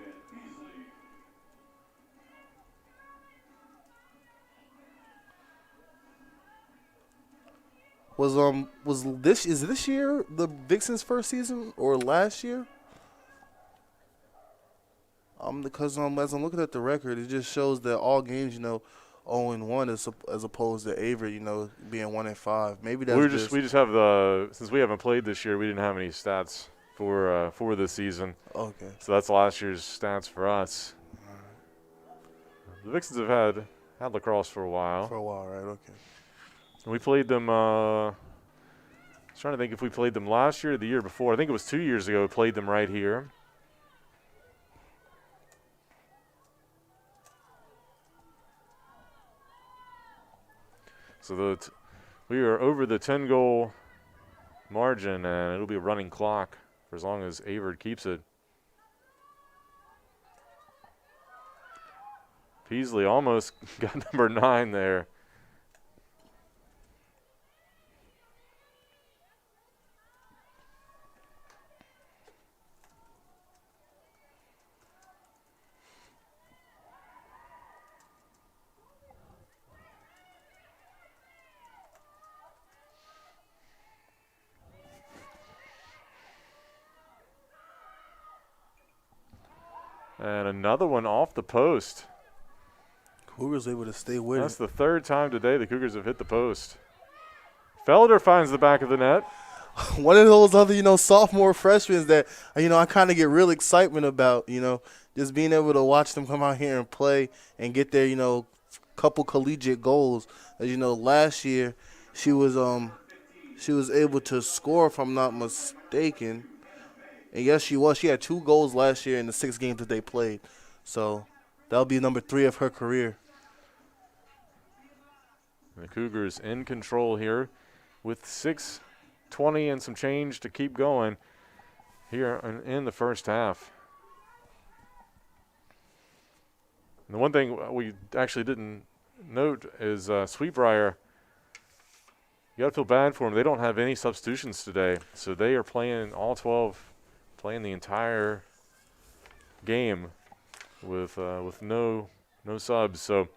Beasley. Is this year the Vixens' first season or last year? Because as I'm looking at the record, it just shows that all games, 0-1 as opposed to Averett, being 1-5. Maybe that's we just have since we haven't played this year, we didn't have any stats for this season. Okay. So that's last year's stats for us. The Vixens have had lacrosse for a while. For a while, right? Okay. And we played them. I was trying to think if we played them last year or the year before. I think it was 2 years ago. We played them right here. So we are over the 10-goal margin, and it'll be a running clock for as long as Averett keeps it. Peasley almost got number 9 there. And another one off the post. Cougars able to stay with That's it. the third time today the Cougars have hit the post. Felder finds the back of the net. One of those other, sophomore freshmen that, I kind of get real excitement about, just being able to watch them come out here and play and get their, couple collegiate goals. As last year she was able to score, if I'm not mistaken. And yes, she was. She had 2 goals last year in the 6 games that they played. So that'll be number 3 of her career. The Cougars in control here with 6:20 and some change to keep going here in the first half. And the one thing we actually didn't note is Sweet Briar. You got to feel bad for them. They don't have any substitutions today, so they are playing all 12, playing the entire game with no subs. So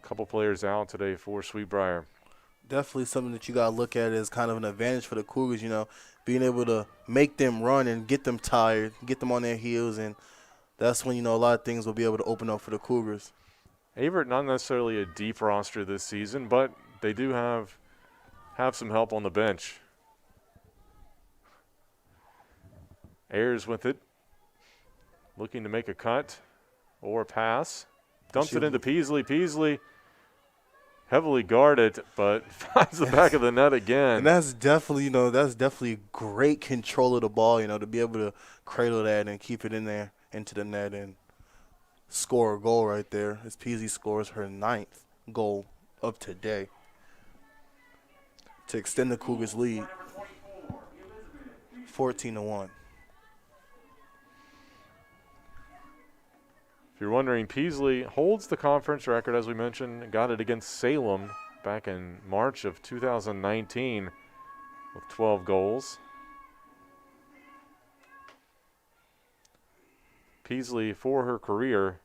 a couple players out today for Sweet Briar. Definitely something that you got to look at as kind of an advantage for the Cougars, being able to make them run and get them tired, get them on their heels, and that's when, a lot of things will be able to open up for the Cougars. Averett, not necessarily a deep roster this season, but they do have some help on the bench. Ayers with it, looking to make a cut or a pass. Dumps it into Peasley. Peasley heavily guarded, but finds the back of the net again. And that's definitely great control of the ball, to be able to cradle that and keep it in there into the net and score a goal right there. As Peasley scores her 9th goal of today to extend the Cougars' lead, 14-1. If you're wondering, Peasley holds the conference record, as we mentioned, got it against Salem back in March of 2019 with 12 goals. Peasley, for her career,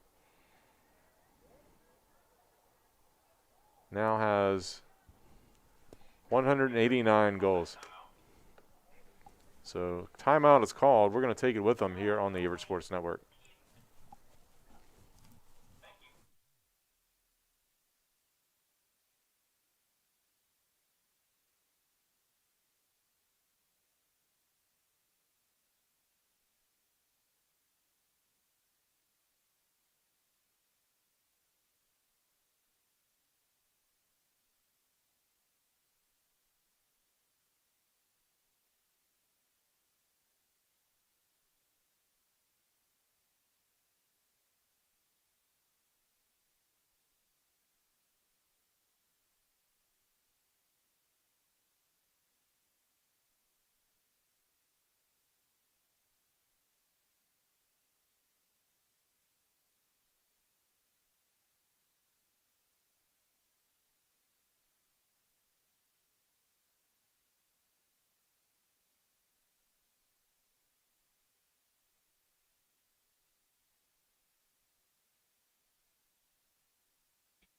now has 189 goals. So timeout is called. We're going to take it with them here on the Averett Sports Network.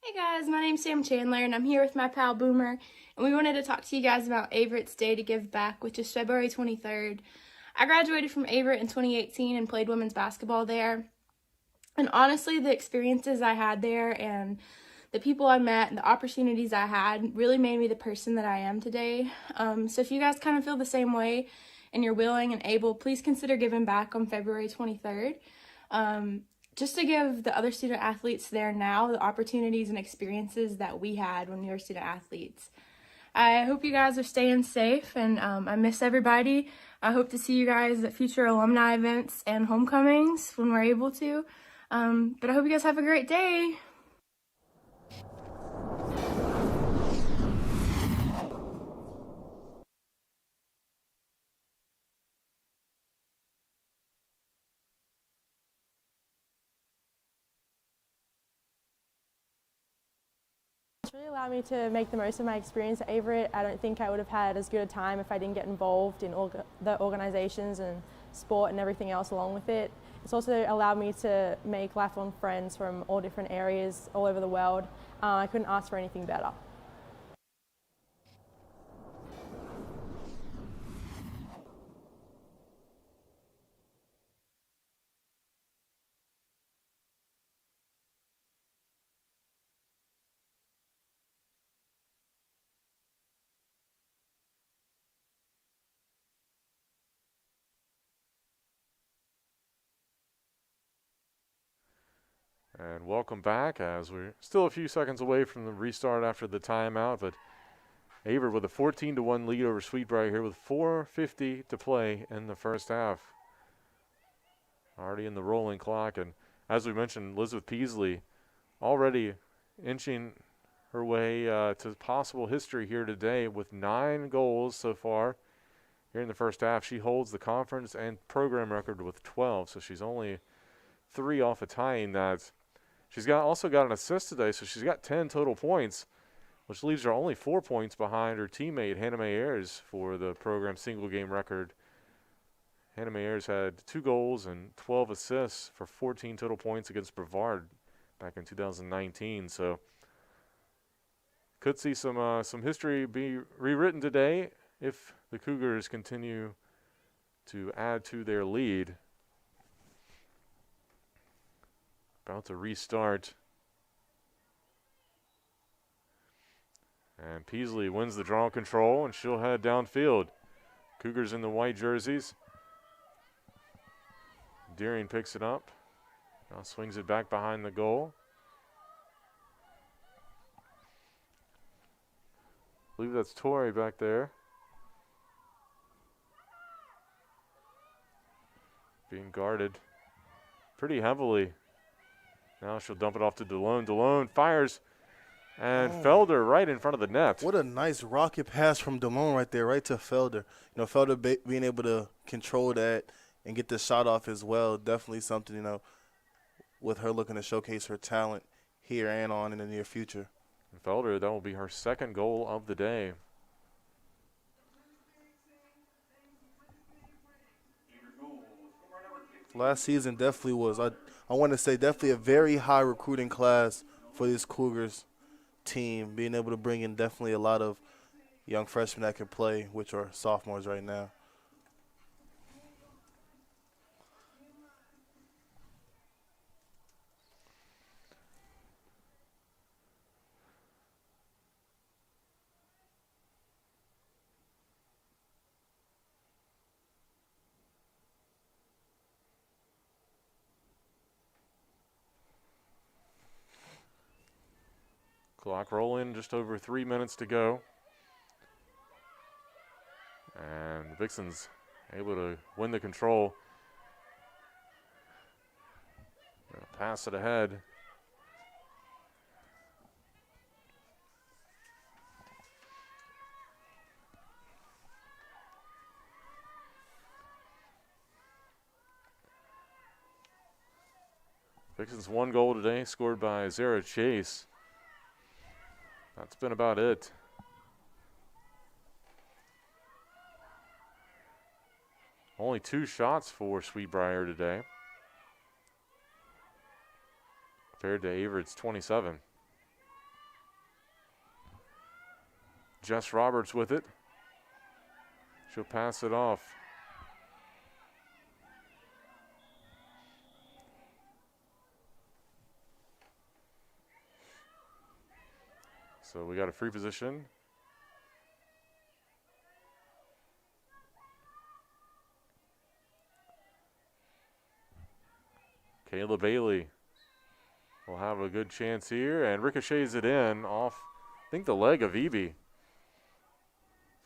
Hey guys, my name's Sam Chandler and I'm here with my pal Boomer, and we wanted to talk to you guys about Averett's Day to Give Back, which is February 23rd. I graduated from Averett in 2018 and played women's basketball there. And honestly, the experiences I had there and the people I met and the opportunities I had really made me the person that I am today. So if you guys kind of feel the same way and you're willing and able, please consider giving back on February 23rd. Just to give the other student athletes there now the opportunities and experiences that we had when we were student athletes. I hope you guys are staying safe, and I miss everybody. I hope to see you guys at future alumni events and homecomings when we're able to. But I hope you guys have a great day. It's really allowed me to make the most of my experience at Averett. I don't think I would have had as good a time if I didn't get involved in the organizations and sport and everything else along with it. It's also allowed me to make lifelong friends from all different areas all over the world. I couldn't ask for anything better. And welcome back as we're still a few seconds away from the restart after the timeout, but Averett with a 14-1 lead over Sweetbriar here with 4:50 to play in the first half. Already in the rolling clock, and as we mentioned, Elizabeth Peasley already inching her way to possible history here today with 9 goals so far here in the first half. She holds the conference and program record with 12, so she's only 3 off of tying that. She's also got an assist today, so she's got 10 total points, which leaves her only 4 points behind her teammate Hannah Mae Ayers for the program single game record. Hannah Mae Ayers had 2 goals and 12 assists for 14 total points against Brevard back in 2019. So could see some history be rewritten today if the Cougars continue to add to their lead. About to restart. And Peasley wins the draw control, and she'll head downfield. Cougars in the white jerseys. Deering picks it up. Now swings it back behind the goal. I believe that's Torrey back there. Being guarded pretty heavily. Now she'll dump it off to DeLone. DeLone fires, and Felder right in front of the net. What a nice rocket pass from DeLone right there, right to Felder. You know, Felder being able to control that and get the shot off as well. Definitely something, you know, with her looking to showcase her talent here and on in the near future. And Felder, that will be her second goal of the day. Last season definitely was, I want to say, definitely a very high recruiting class for this Cougars team, being able to bring in definitely a lot of young freshmen that can play, which are sophomores right now. Clock rolling, just over 3 minutes to go. And Vixen's able to win the control. Pass it ahead. Vixen's 1 goal today, scored by Zara Chase. That's been about it. Only 2 shots for Sweetbriar today, compared to Averett's 27. Jess Roberts with it. She'll pass it off. So we got a free position. Kayla Bailey will have a good chance here, and ricochets it in off, I think, the leg of Eby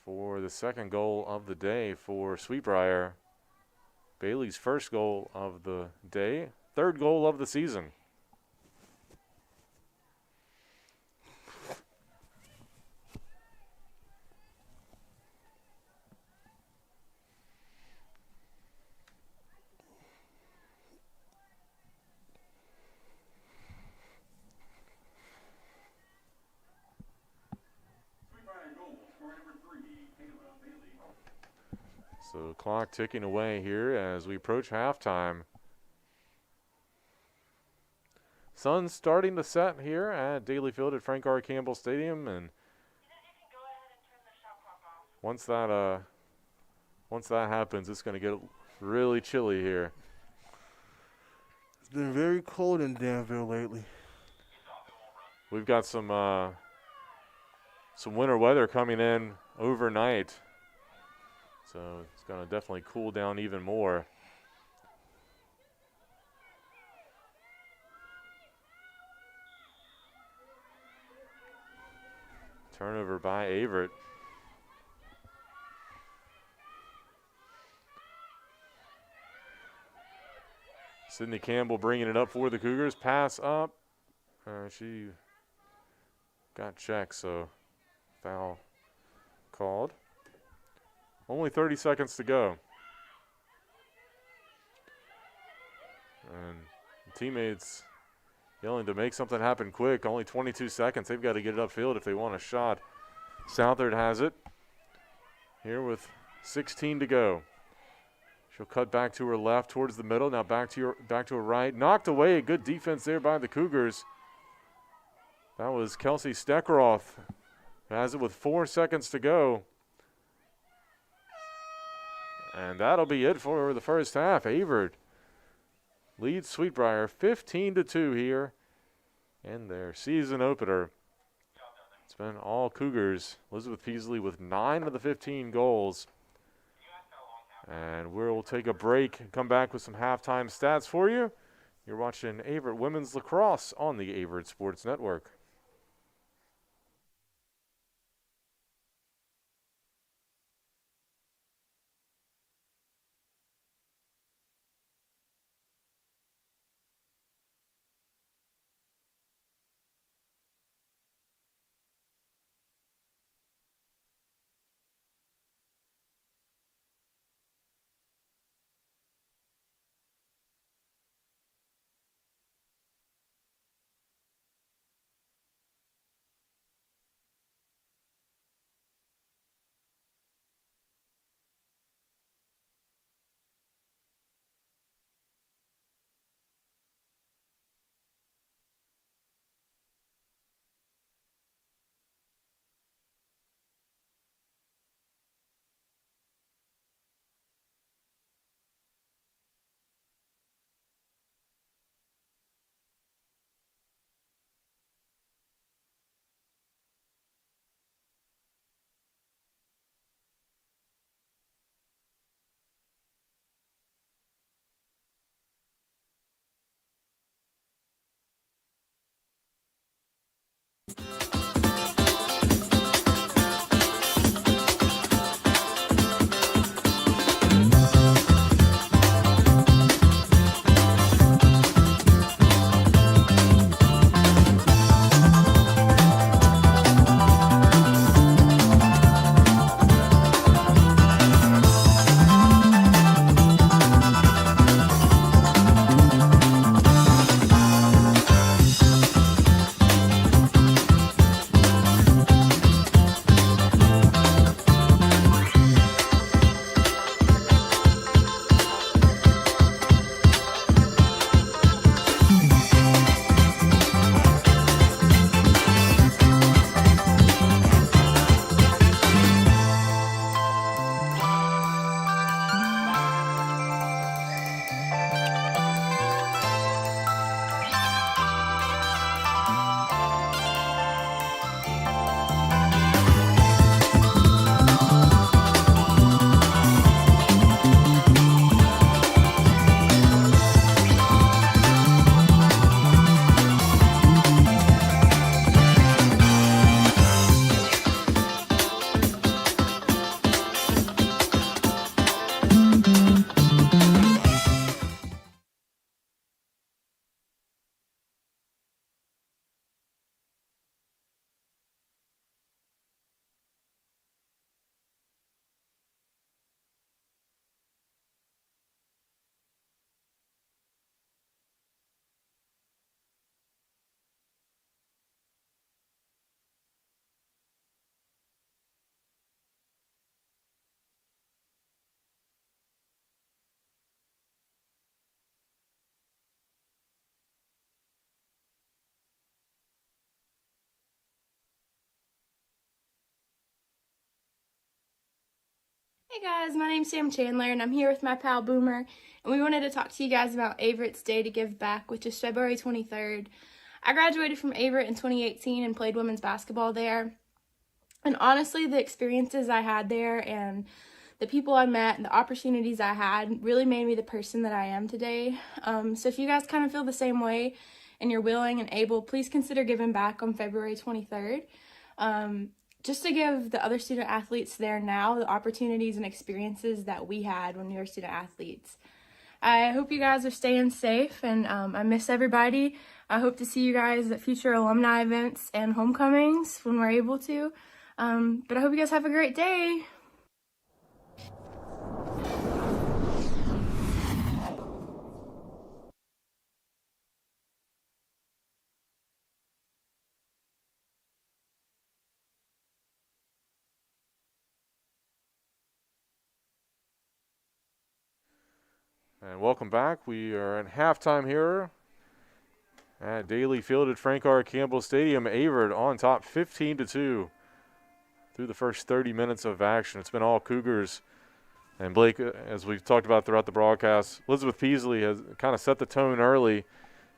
for the second goal of the day for Sweetbriar. Bailey's first goal of the day, third goal of the season. So clock ticking away here as we approach halftime. Sun's starting to set here at Daly Field at Frank R. Campbell Stadium, and once that happens, it's going to get really chilly here. It's been very cold in Danville lately. We've got some winter weather coming in overnight, so it's going to definitely cool down even more. Turnover by Averett. Sydney Campbell bringing it up for the Cougars. Pass up. She got checked, so foul called. Only 30 seconds to go. And teammates yelling to make something happen quick. Only 22 seconds. They've got to get it upfield if they want a shot. Southard has it here with 16 to go. She'll cut back to her left towards the middle. Now back to her right. Knocked away. A good defense there by the Cougars. That was Kelsey Steckeroth. Has it with 4 seconds to go. And that'll be it for the first half. Averett leads Sweet Briar 15-2 here in their season opener. It's been all Cougars. Elizabeth Peasley with 9 of the 15 goals. And we'll take a break and come back with some halftime stats for you. You're watching Averett Women's Lacrosse on the Averett Sports Network. Hey guys, my name's Sam Chandler and I'm here with my pal Boomer, and we wanted to talk to you guys about Averett's Day to Give Back, which is February 23rd. I graduated from Averett in 2018 and played women's basketball there. And honestly, the experiences I had there and the people I met and the opportunities I had really made me the person that I am today. So if you guys kind of feel the same way and you're willing and able, please consider giving back on February 23rd. just to give the other student athletes there now the opportunities and experiences that we had when we were student athletes. I hope you guys are staying safe, and I miss everybody. I hope to see you guys at future alumni events and homecomings when we're able to. But I hope you guys have a great day. And welcome back. We are at halftime here at Daly Field at Frank R. Campbell Stadium. Averett on top 15-2 through the first 30 minutes of action. It's been all Cougars. And Blake, as we've talked about throughout the broadcast, Elizabeth Peasley has kind of set the tone early,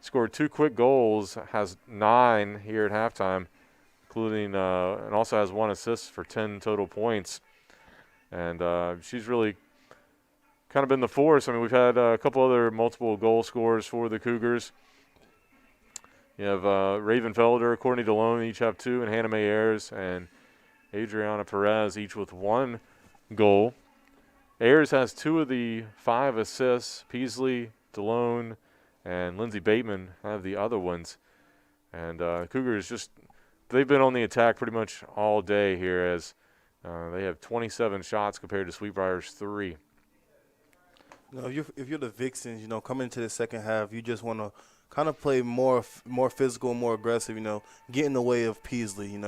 scored 2 quick goals, has 9 here at halftime, including and also has 1 assist for 10 total points. And she's really kind of been the force. I mean, we've had a couple other multiple goal scorers for the Cougars. You have Ravenfelder, Courtney DeLone each have 2, and Hannah Mae Ayers and Adriana Perez each with 1 goal. Ayers has 2 of the 5 assists. Peasley, DeLone, and Lindsay Bateman have the other ones. And Cougars they've been on the attack pretty much all day here, as they have 27 shots compared to Sweet Briar's 3. If you're the Vixens, coming into the second half, you just want to kind of play more physical, more aggressive, get in the way of Peasley,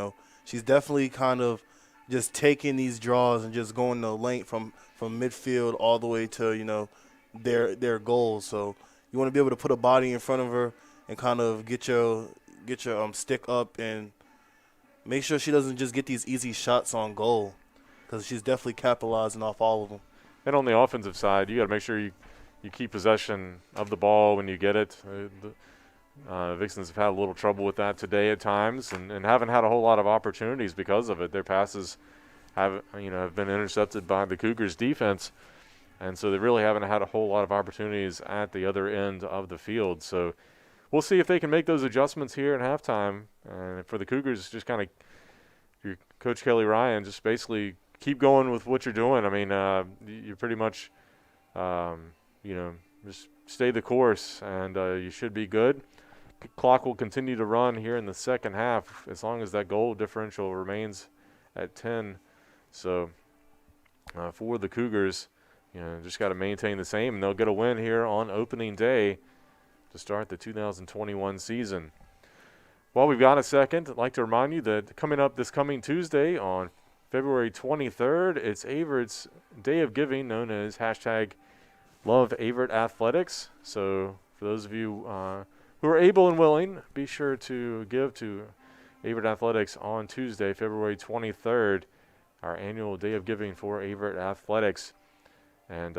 She's definitely kind of just taking these draws and just going the length from midfield all the way to, their goals. So you want to be able to put a body in front of her and kind of get your stick up and make sure she doesn't just get these easy shots on goal, because she's definitely capitalizing off all of them. And on the offensive side, you got to make sure you keep possession of the ball when you get it. The Vixens have had a little trouble with that today at times, and haven't had a whole lot of opportunities because of it. Their passes have been intercepted by the Cougars' defense, and so they really haven't had a whole lot of opportunities at the other end of the field. So we'll see if they can make those adjustments here at halftime. And for the Cougars, just kind of your Coach Kelly Ryan, just basically keep going with what you're doing. I mean, you pretty much, just stay the course, and you should be good. Clock will continue to run here in the second half as long as that goal differential remains at 10. So for the Cougars, just got to maintain the same, and they'll get a win here on opening day to start the 2021 season. While we've got a second, I'd like to remind you that coming up this coming Tuesday on February 23rd, it's Averett's Day of Giving, known as #LoveAverettAthletics. So for those of you who are able and willing, be sure to give to Averett Athletics on Tuesday, February 23rd, our annual Day of Giving for Averett Athletics. And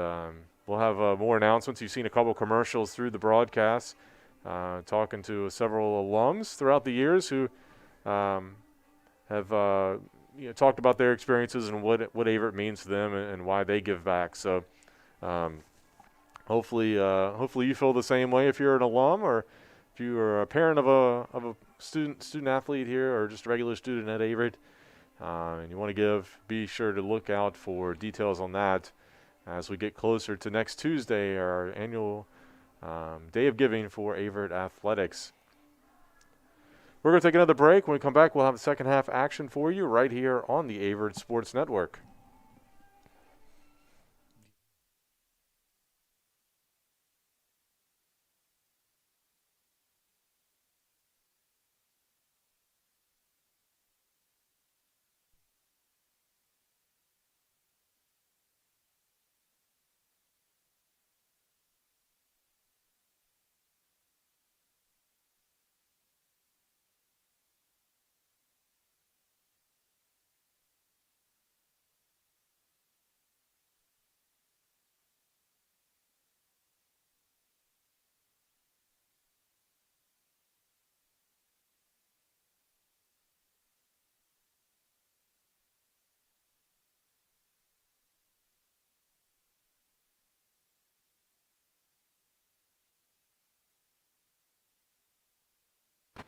we'll have more announcements. You've seen a couple commercials through the broadcast, talking to several alums throughout the years who have talked about their experiences and what Averett means to them and why they give back. So hopefully you feel the same way if you're an alum, or if you are a parent of a student athlete here, or just a regular student at Averett, and you want to give, be sure to look out for details on that as we get closer to next Tuesday, our annual Day of Giving for Averett Athletics. We're going to take another break. When we come back, we'll have the second half action for you right here on the Averett Sports Network.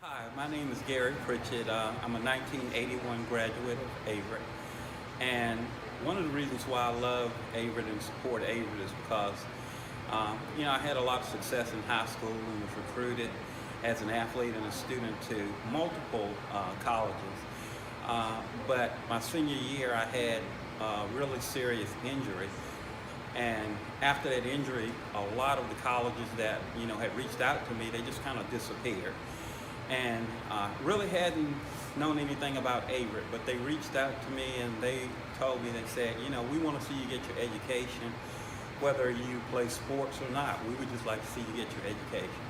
Hi, my name is Gary Pritchett. I'm a 1981 graduate of Averett. And one of the reasons why I love Averett and support Averett is because, I had a lot of success in high school and was recruited as an athlete and a student to multiple colleges. But my senior year, I had a really serious injury. And after that injury, a lot of the colleges that, had reached out to me, they just kind of disappeared. And really hadn't known anything about Averett, but they reached out to me and they told me, they said, we want to see you get your education, whether you play sports or not. We would just like to see you get your education.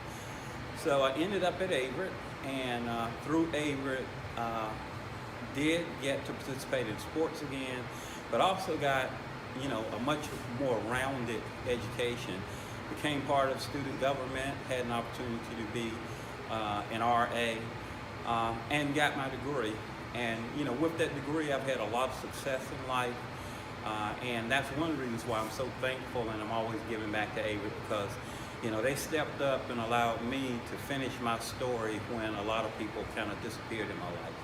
So I ended up at Averett, and through Averett, did get to participate in sports again, but also got, a much more rounded education. Became part of student government, had an opportunity to be an RA, and got my degree. And with that degree, I've had a lot of success in life, and that's one of the reasons why I'm so thankful, and I'm always giving back to Averett, because they stepped up and allowed me to finish my story when a lot of people kind of disappeared in my life.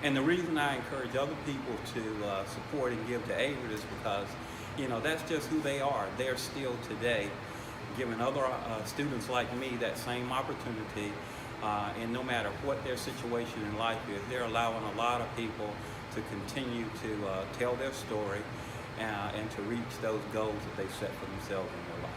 And the reason I encourage other people to support and give to Averett is because that's just who they are. They're still today giving other students like me that same opportunity. And no matter what their situation in life is, they're allowing a lot of people to continue to tell their story and to reach those goals that they set for themselves in their life.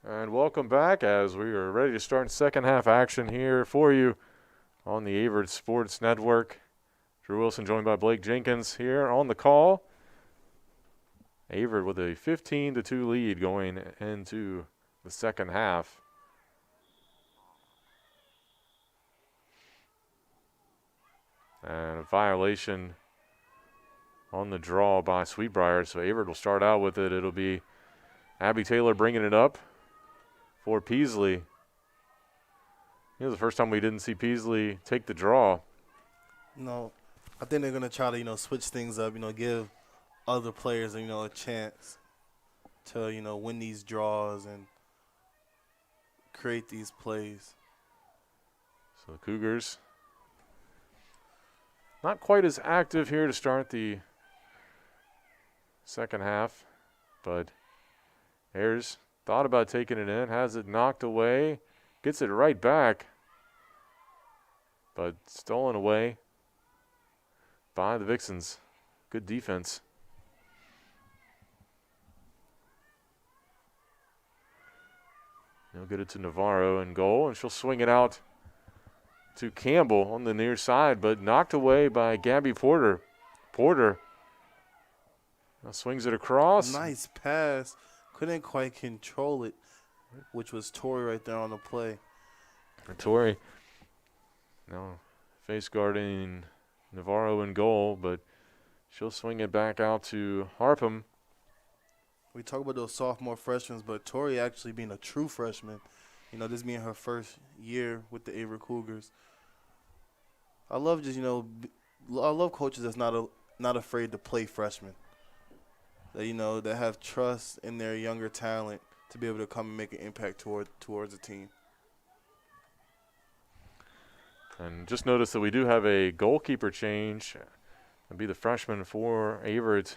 And welcome back as we are ready to start second half action here for you on the Averett Sports Network. Drew Wilson joined by Blake Jenkins here on the call. Averett with a 15-2 lead going into the second half. And a violation on the draw by Briar. So Averett will start out with it. It'll be Abby Taylor bringing it up for Peasley. It was the first time we didn't see Peasley take the draw. No, I think they're going to try to, switch things up, give other players, a chance to, win these draws and create these plays. So the Cougars not quite as active here to start the second half, but Ayers thought about taking it in, has it knocked away, gets it right back, but stolen away by the Vixens. Good defense. They'll get it to Navarro in goal, and she'll swing it out to Campbell on the near side, but knocked away by Gabby Porter. Porter now swings it across. Nice pass. Couldn't quite control it, which was Tori right there on the play. Tori now face guarding Navarro in goal, but she'll swing it back out to Harpham. We talk about those sophomore freshmen, but Tori actually being a true freshman, this being her first year with the Averett Cougars. I love just, I love coaches that's not afraid to play freshmen. That, that have trust in their younger talent to be able to come and make an impact towards a team. And just notice that we do have a goalkeeper change. It'll be the freshman for Averett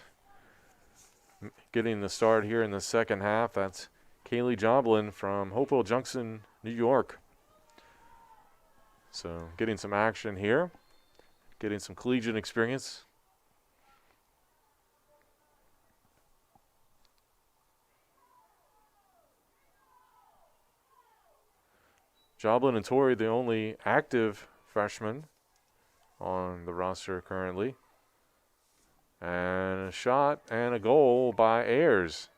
getting the start here in the second half. That's Kaylee Joblin from Hopewell Junction, New York. So getting some action here, getting some collegiate experience. Joblin and Torrey, the only active freshmen on the roster currently. And a shot and a goal by Ayers.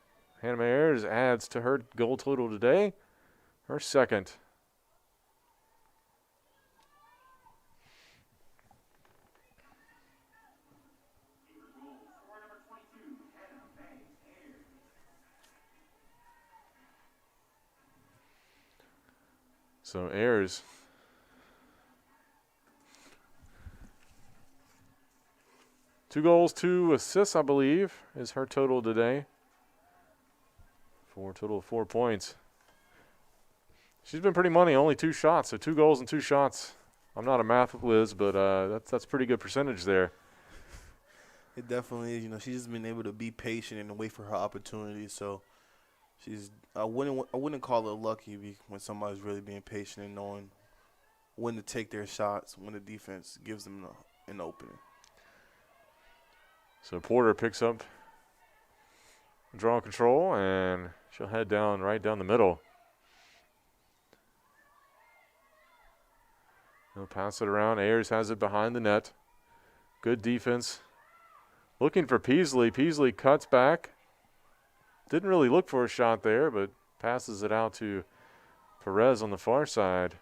Hannah Ayers adds to her goal total today, her second. So Ayers two goals, 2 assists, I believe, is her total today. For a total of 4 points. She's been pretty money, only 2 shots, so 2 goals and 2 shots. I'm not a math whiz, but that's pretty good percentage there. It definitely is. She's just been able to be patient and wait for her opportunity. So I wouldn't call her lucky when somebody's really being patient and knowing when to take their shots when the defense gives them an opening. So Porter picks up draw control, and she'll head down right down the middle. They'll pass it around. Ayers has it behind the net. Good defense. Looking for Peasley. Peasley cuts back. Didn't really look for a shot there, but passes it out to Perez on the far side.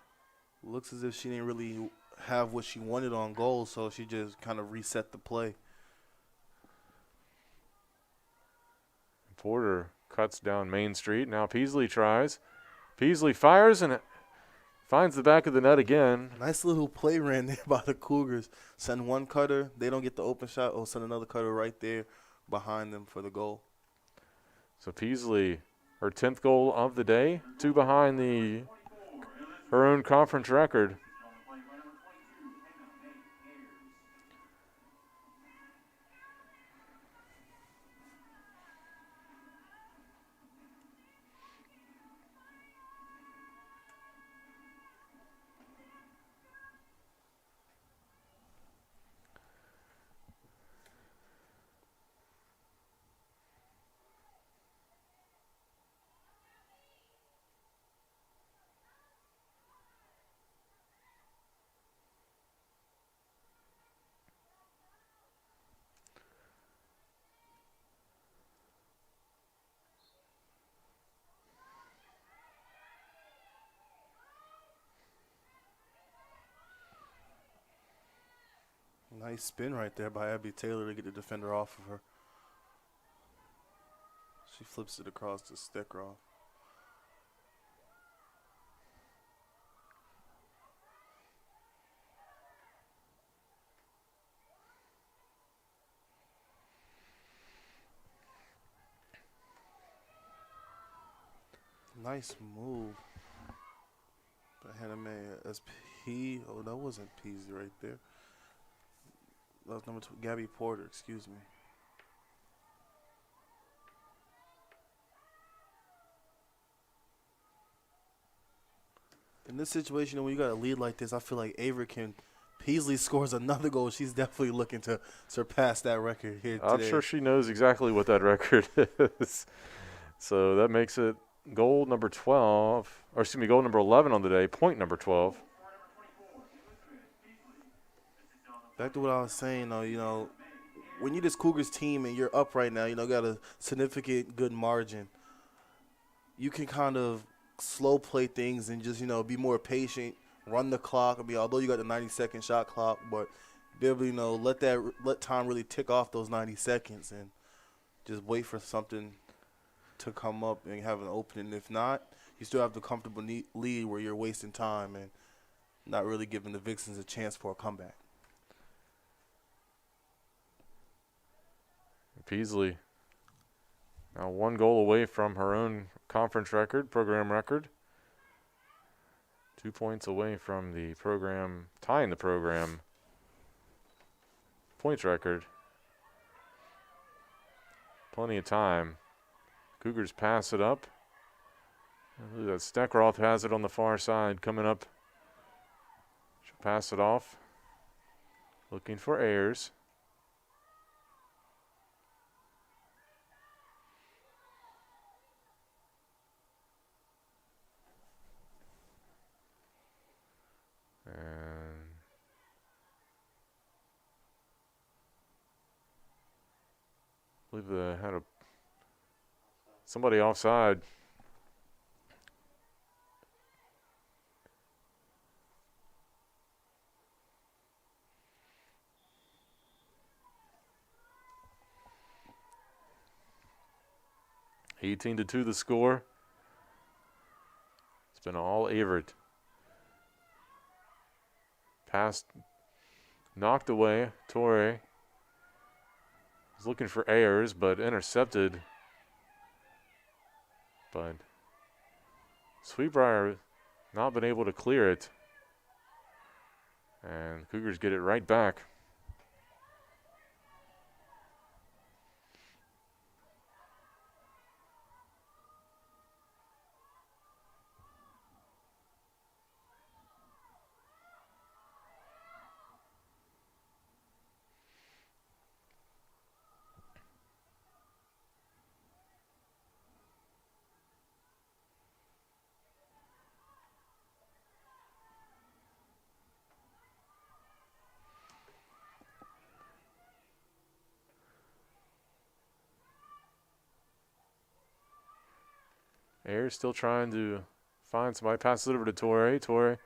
Looks as if she didn't really have what she wanted on goal, so she just kind of reset the play. Porter cuts down Main Street. Now Peasley tries. Peasley fires and finds the back of the net again. Nice little play ran there by the Cougars. Send one cutter, they don't get the open shot, or send another cutter right there behind them for the goal. So Peasley, her 10th goal of the day, 2 behind her own conference record. Nice spin right there by Abby Taylor to get the defender off of her. She flips it across to Stekroff. Nice move. But Hannah SP. Oh, that wasn't Peasy right there. That was number 2, Gabby Porter, excuse me. In this situation, when you got a lead like this, I feel like Averett Peasley scores another goal. She's definitely looking to surpass that record here today. I'm sure she knows exactly what that record is. So that makes it goal number 12, or excuse me, goal number 11 on the day, point number 12. Back to what I was saying, though, when you're this Cougars team and you're up right now, got a significant good margin, you can kind of slow play things and just, be more patient, run the clock. Although you got the 90-second shot clock, but be able to, let time really tick off those 90 seconds and just wait for something to come up and have an opening. If not, you still have the comfortable lead where you're wasting time and not really giving the Vixens a chance for a comeback. Peasley now 1 goal away from her own conference record, program record. 2 points away from the program, tying the program points record. Plenty of time. Cougars pass it up. I believe that Steckroth has it on the far side coming up. She'll pass it off. Looking for Ayers. And I believe they had somebody offside. (18-2) the score. It's been all Averett. Pass knocked away. Torre was looking for Ayers, but intercepted. But Sweetbriar not been able to clear it. And Cougars get it right back. Ayers still trying to find somebody. Passes it over to Torre. Torre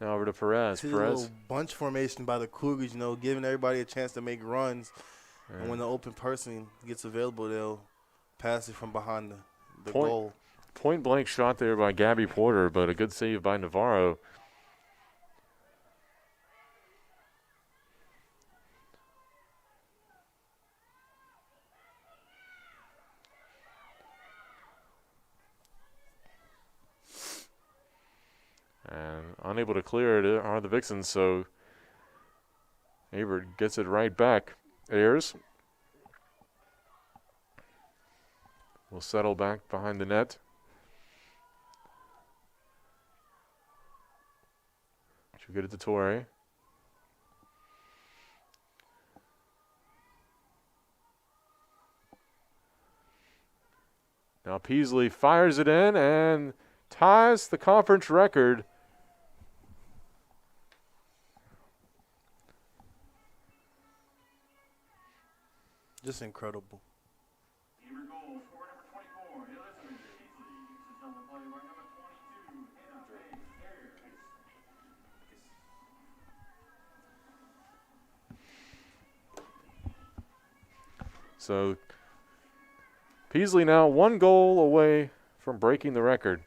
now over to Perez. See Perez. a little bunch formation by the Cougars, giving everybody a chance to make runs. And when the open person gets available, they'll pass it from behind the goal. Point blank shot there by Gabby Porter, but a good save by Navarro. And unable to clear it are the Vixens, so Averett gets it right back. Ayers will settle back behind the net. She'll get it to Torre. Now Peasley fires it in and ties the conference record. Just incredible. So Peasley now 1 goal away from breaking the record.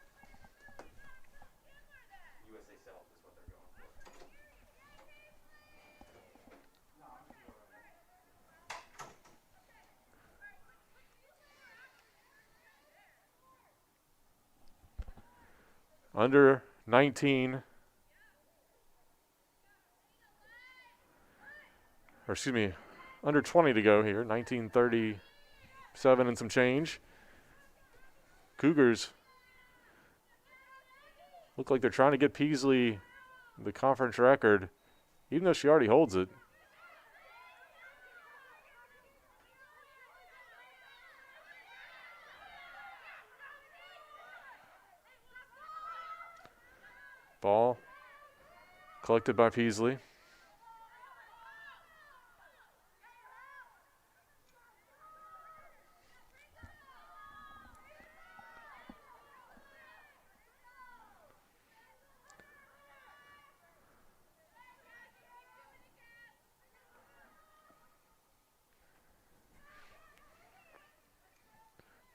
Under 19, or excuse me, under 20 to go here, 19:37 and some change. Cougars look like they're trying to get Peasley the conference record, even though she already holds it. Ball collected by Peasley.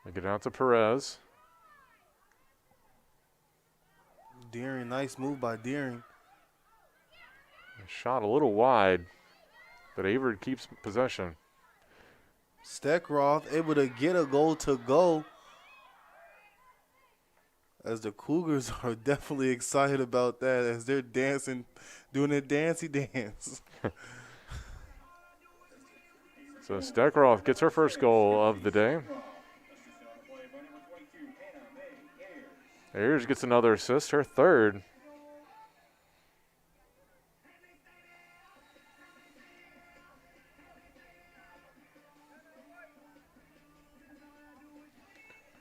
They get out to Perez. Deering, nice move by Deering. Shot a little wide, but Averett keeps possession. Steckroth able to get a goal to go, as the Cougars are definitely excited about that as they're dancing, doing their dancey dance. So Steckroth gets her first goal of the day. Ayers gets another assist, her third.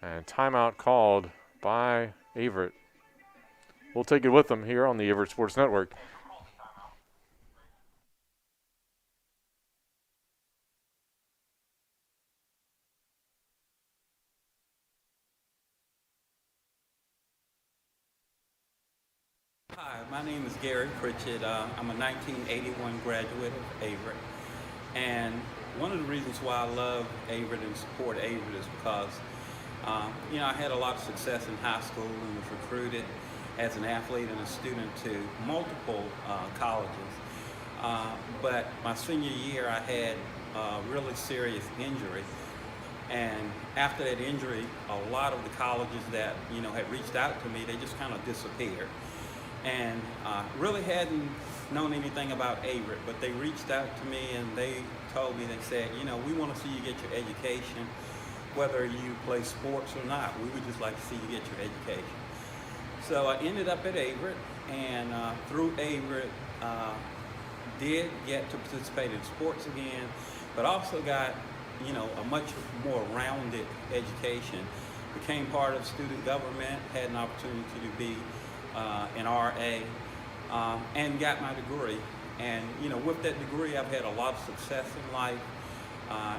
And timeout called by Averett. We'll take it with them here on the Averett Sports Network. Hi, my name is Gary Pritchett. I'm a 1981 graduate of Averett. And one of the reasons why I love Averett and support Averett is because, I had a lot of success in high school and was recruited as an athlete and a student to multiple colleges. But my senior year, I had a really serious injury. And after that injury, a lot of the colleges that, had reached out to me, they just kind of disappeared. And really hadn't known anything about Averett, but they reached out to me and they told me, they said, we want to see you get your education, whether you play sports or not. We would just like to see you get your education. So I ended up at Averett, and through Averett, did get to participate in sports again, but also got, a much more rounded education. Became part of student government, had an opportunity to be an RA, and got my degree. And with that degree, I've had a lot of success in life,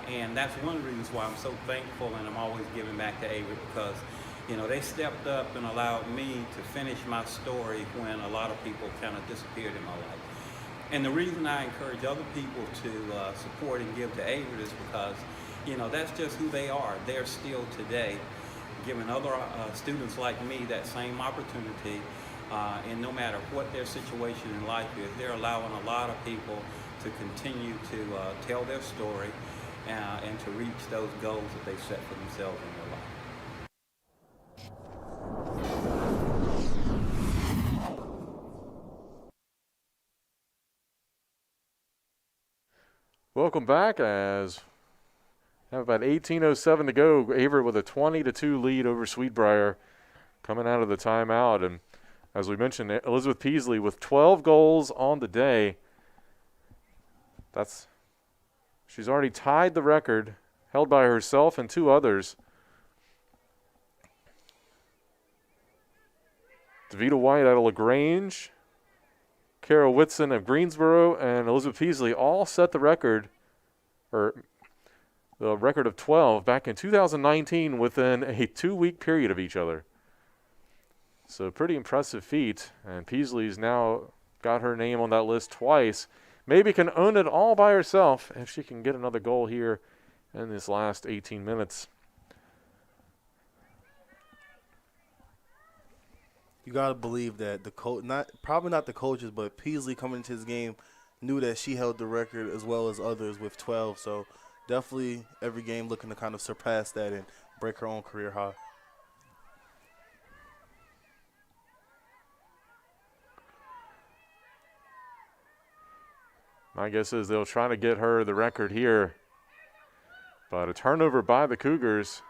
and that's one of the reasons why I'm so thankful, and I'm always giving back to Averett, because they stepped up and allowed me to finish my story when a lot of people kind of disappeared in my life. And the reason I encourage other people to support and give to Averett is because that's just who they are. They're still today giving other students like me that same opportunity. And no matter what their situation in life is, they're allowing a lot of people to continue to tell their story and to reach those goals that they set for themselves in their life. Welcome back as we have about 18:07 to go. Averett with a 20-2 lead over Sweet Briar coming out of the timeout. And as we mentioned, Elizabeth Peasley with 12 goals on the day. She's already tied the record held by herself and two others. Davita White out of LaGrange, Carol Whitson of Greensboro, and Elizabeth Peasley all set the record of 12 back in 2019 within a 2-week period of each other. So pretty impressive feat, and Peasley's now got her name on that list twice. Maybe can own it all by herself if she can get another goal here in this last 18 minutes. You got to believe that the probably not the coaches, but Peasley coming into this game knew that she held the record as well as others with 12. So definitely every game looking to kind of surpass that and break her own career high. My guess is they'll try to get her the record here. But a turnover by the Cougars.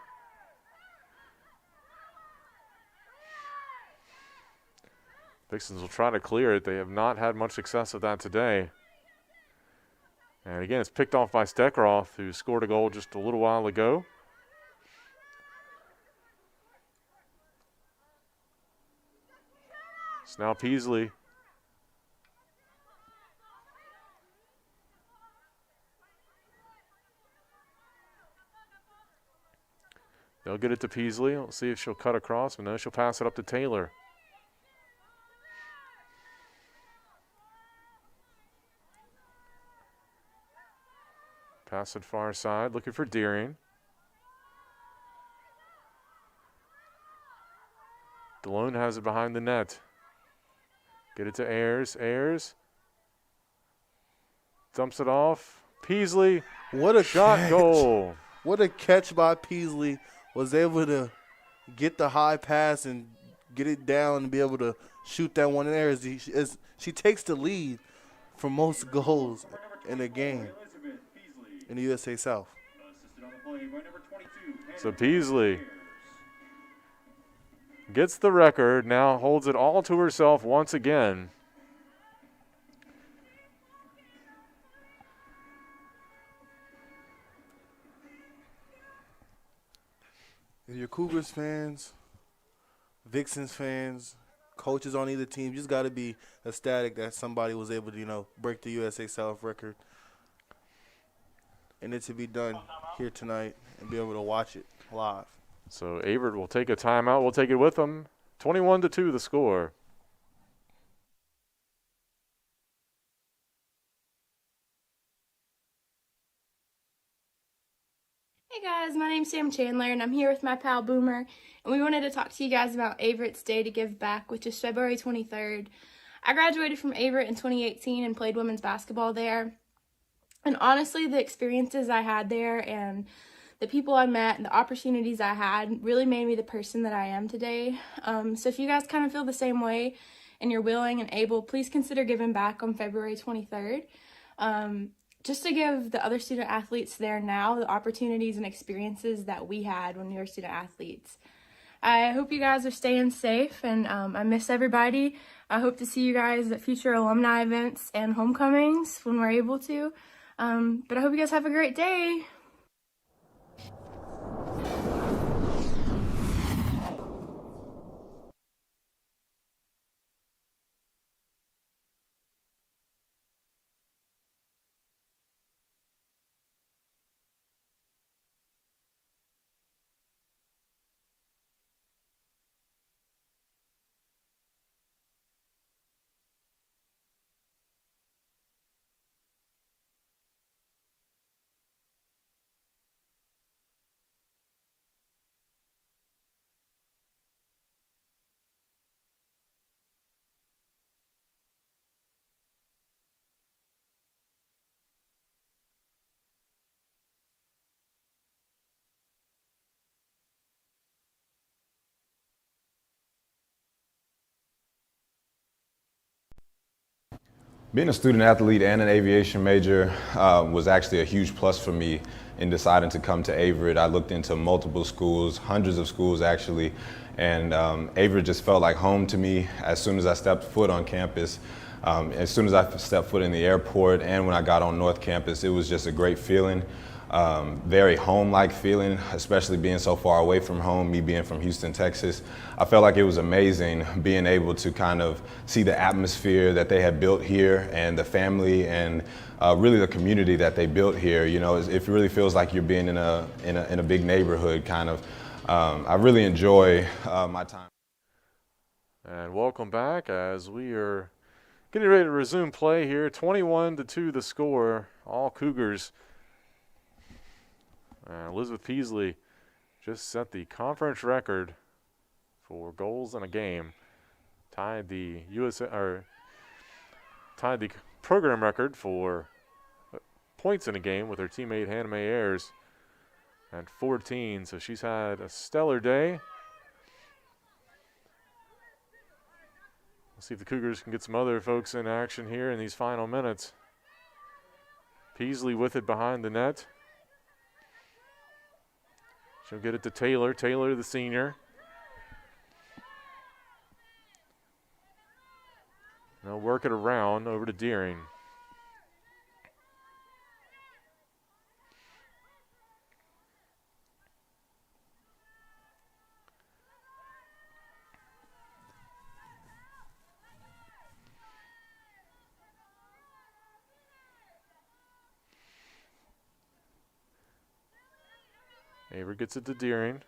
Vixens will try to clear it. They have not had much success with that today. And again, it's picked off by Steckroth, who scored a goal just a little while ago. It's now Peasley. They'll get it to Peasley. We'll see if she'll cut across, but no, she'll pass it up to Taylor. Pass it far side, looking for Deering. DeLone has it behind the net. Get it to Ayers. Ayers dumps it off. Peasley, what a shot goal. What a catch by Peasley. Was able to get the high pass and get it down and be able to shoot that one in there. She takes the lead for most goals in a game in the USA South. So Peasley gets the record, now holds it all to herself once again. If you're Cougars fans, Vixens fans, coaches on either team, you just got to be ecstatic that somebody was able to, break the USA South record. And it to be done here tonight and be able to watch it live. So Averett will take a timeout. We'll take it with them. 21-2 the score. Hey guys, my name's Sam Chandler and I'm here with my pal Boomer, and we wanted to talk to you guys about Averett's Day to Give Back, which is February 23rd. I graduated from Averett in 2018 and played women's basketball there. And honestly, the experiences I had there and the people I met and the opportunities I had really made me the person that I am today. So if you guys kind of feel the same way and you're willing and able, please consider giving back on February 23rd. Just to give the other student athletes there now the opportunities and experiences that we had when we were student athletes. I hope you guys are staying safe, and I miss everybody. I hope to see you guys at future alumni events and homecomings when we're able to. But I hope you guys have a great day. Being a student athlete and an aviation major was actually a huge plus for me in deciding to come to Averett. I looked into multiple schools, hundreds of schools actually, and Averett just felt like home to me as soon as I stepped foot on campus. As soon as I stepped foot in the airport and when I got on North Campus, it was just a great feeling. Very home-like feeling, especially being so far away from home, me being from Houston, Texas. I felt like it was amazing being able to kind of see the atmosphere that they had built here and the family and really the community that they built here. You know, it really feels like you're being in a big neighborhood kind of. I really enjoy my time. And welcome back as we are getting ready to resume play here. 21-2 the score. All Cougars. Elizabeth Peasley just set the conference record for goals in a game. Tied the program record for points in a game with her teammate Hannah Mae Ayers at 14. So she's had a stellar day. Let's see if the Cougars can get some other folks in action here in these final minutes. Peasley with it behind the net. She'll get it to Taylor. Taylor, the senior. They'll work it around over to Deering. Averett gets it to Deering.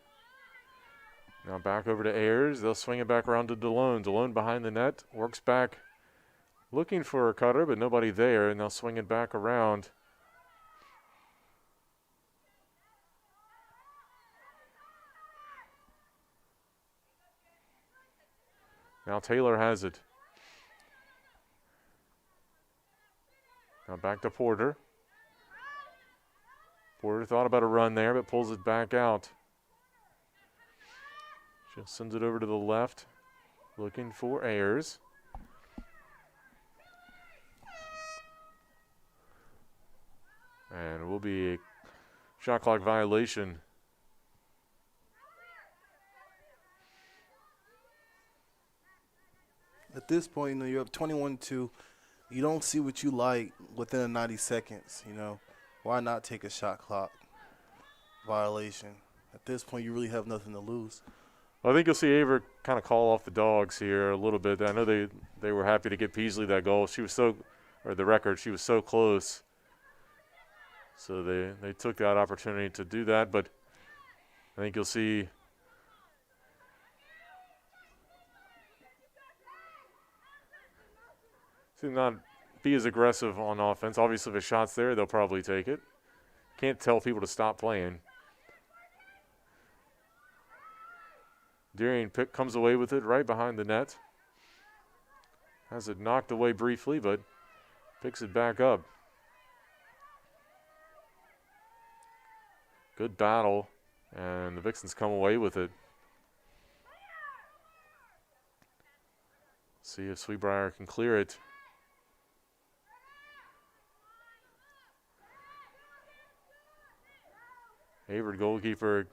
Now back over to Ayers. They'll swing it back around to DeLone. DeLone behind the net. Works back looking for a cutter, but nobody there, and they'll swing it back around. Now Taylor has it. Now back to Porter. Porter thought about a run there, but pulls it back out. She sends it over to the left, looking for Ayers. And it will be a shot clock violation. At this point, you're up 21-2. You don't see what you like within the 90 seconds, Why not take a shot clock violation? At this point, you really have nothing to lose. I think you'll see Averett kind of call off the dogs here a little bit. I know they were happy to get Peasley that goal. She was so close. So they took that opportunity to do that, but I think you'll see not be as aggressive on offense. Obviously, if a shot's there, they'll probably take it. Can't tell people to stop playing. Deering comes away with it right behind the net. Has it knocked away briefly, but picks it back up. Good battle, and the Vixens come away with it. See if Briar can clear it. Averett goalkeeper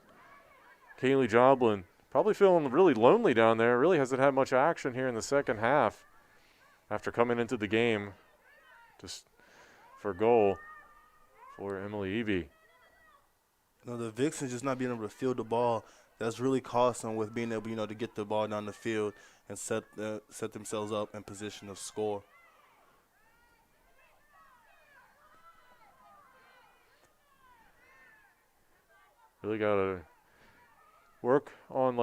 Kaylee Joblin probably feeling really lonely down there. Really hasn't had much action here in the second half after coming into the game just for goal for Emily Evie. The Vixens just not being able to field the ball, that's really cost them with being able, to get the ball down the field and set themselves up in position to score. Really got to work on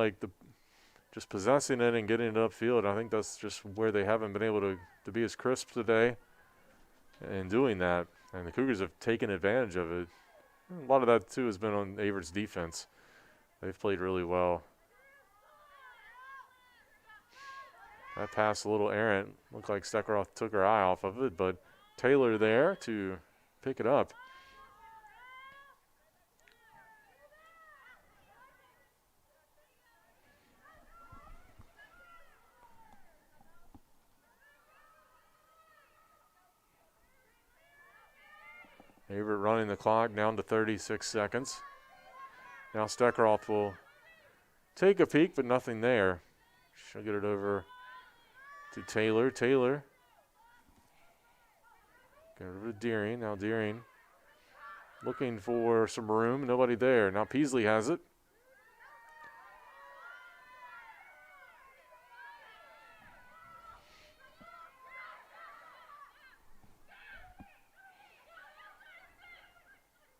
just possessing it and getting it upfield. I think that's just where they haven't been able to be as crisp today in doing that. And the Cougars have taken advantage of it. A lot of that, too, has been on Averett's defense. They've played really well. That pass a little errant. Looked like Steckeroth took her eye off of it, but Taylor there to pick it up. Averett running the clock down to 36 seconds. Now Steckeroth will take a peek, but nothing there. She'll get it over to Taylor. Taylor. Get it over to Deering. Now Deering looking for some room. Nobody there. Now Peasley has it.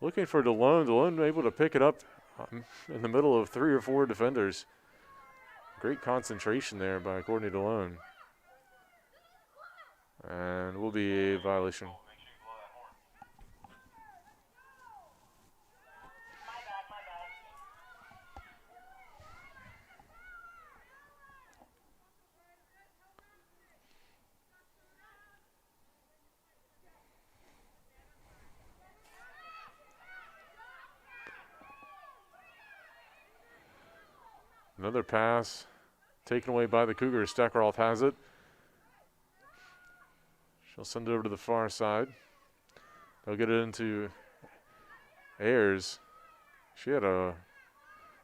Looking for DeLone. DeLone able to pick it up in the middle of 3 or 4 defenders. Great concentration there by Courtney DeLone. And will be a violation. Another pass taken away by the Cougars. Steckeroth has it. She'll send it over to the far side. They'll get it into Ayers. She had a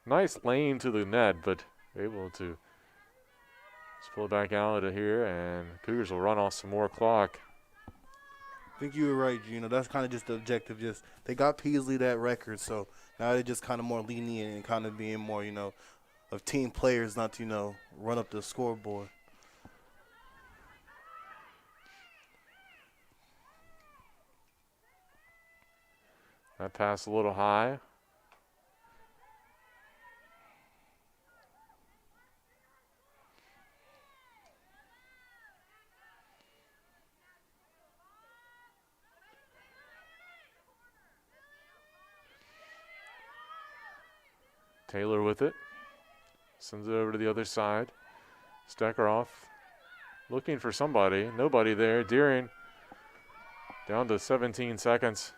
nice lane to the net, but able to just pull it back out of here, and Cougars will run off some more clock. I think you were right, Gino. That's kind of just the objective. Just they got Peasley that record, so now they're just kind of more lenient and kind of being more, of team players not to, run up the scoreboard. That pass a little high. Taylor with it. Sends it over to the other side. Steckeroth looking for somebody. Nobody there. Deering down to 17 seconds.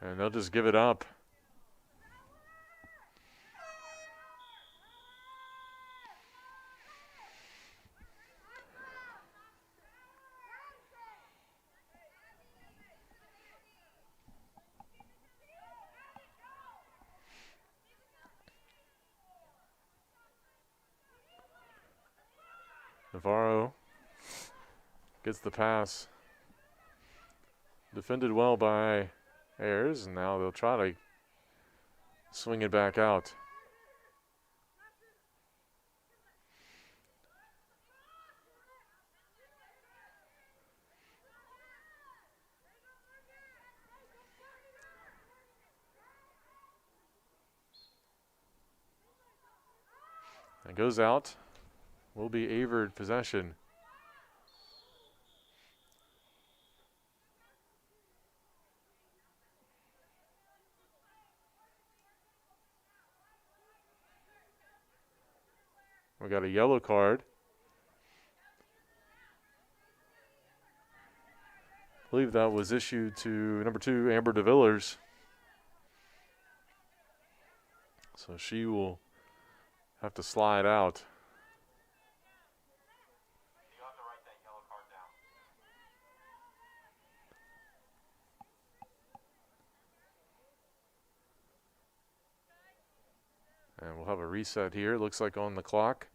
And they'll just give it up. Navarro gets the pass. Defended well by Ayers, and now they'll try to swing it back out. It goes out. Will be Averett possession. We got a yellow card. I believe that was issued to number 2, Amber DeVillers. So she will have to slide out. And we'll have a reset here, looks like on the clock.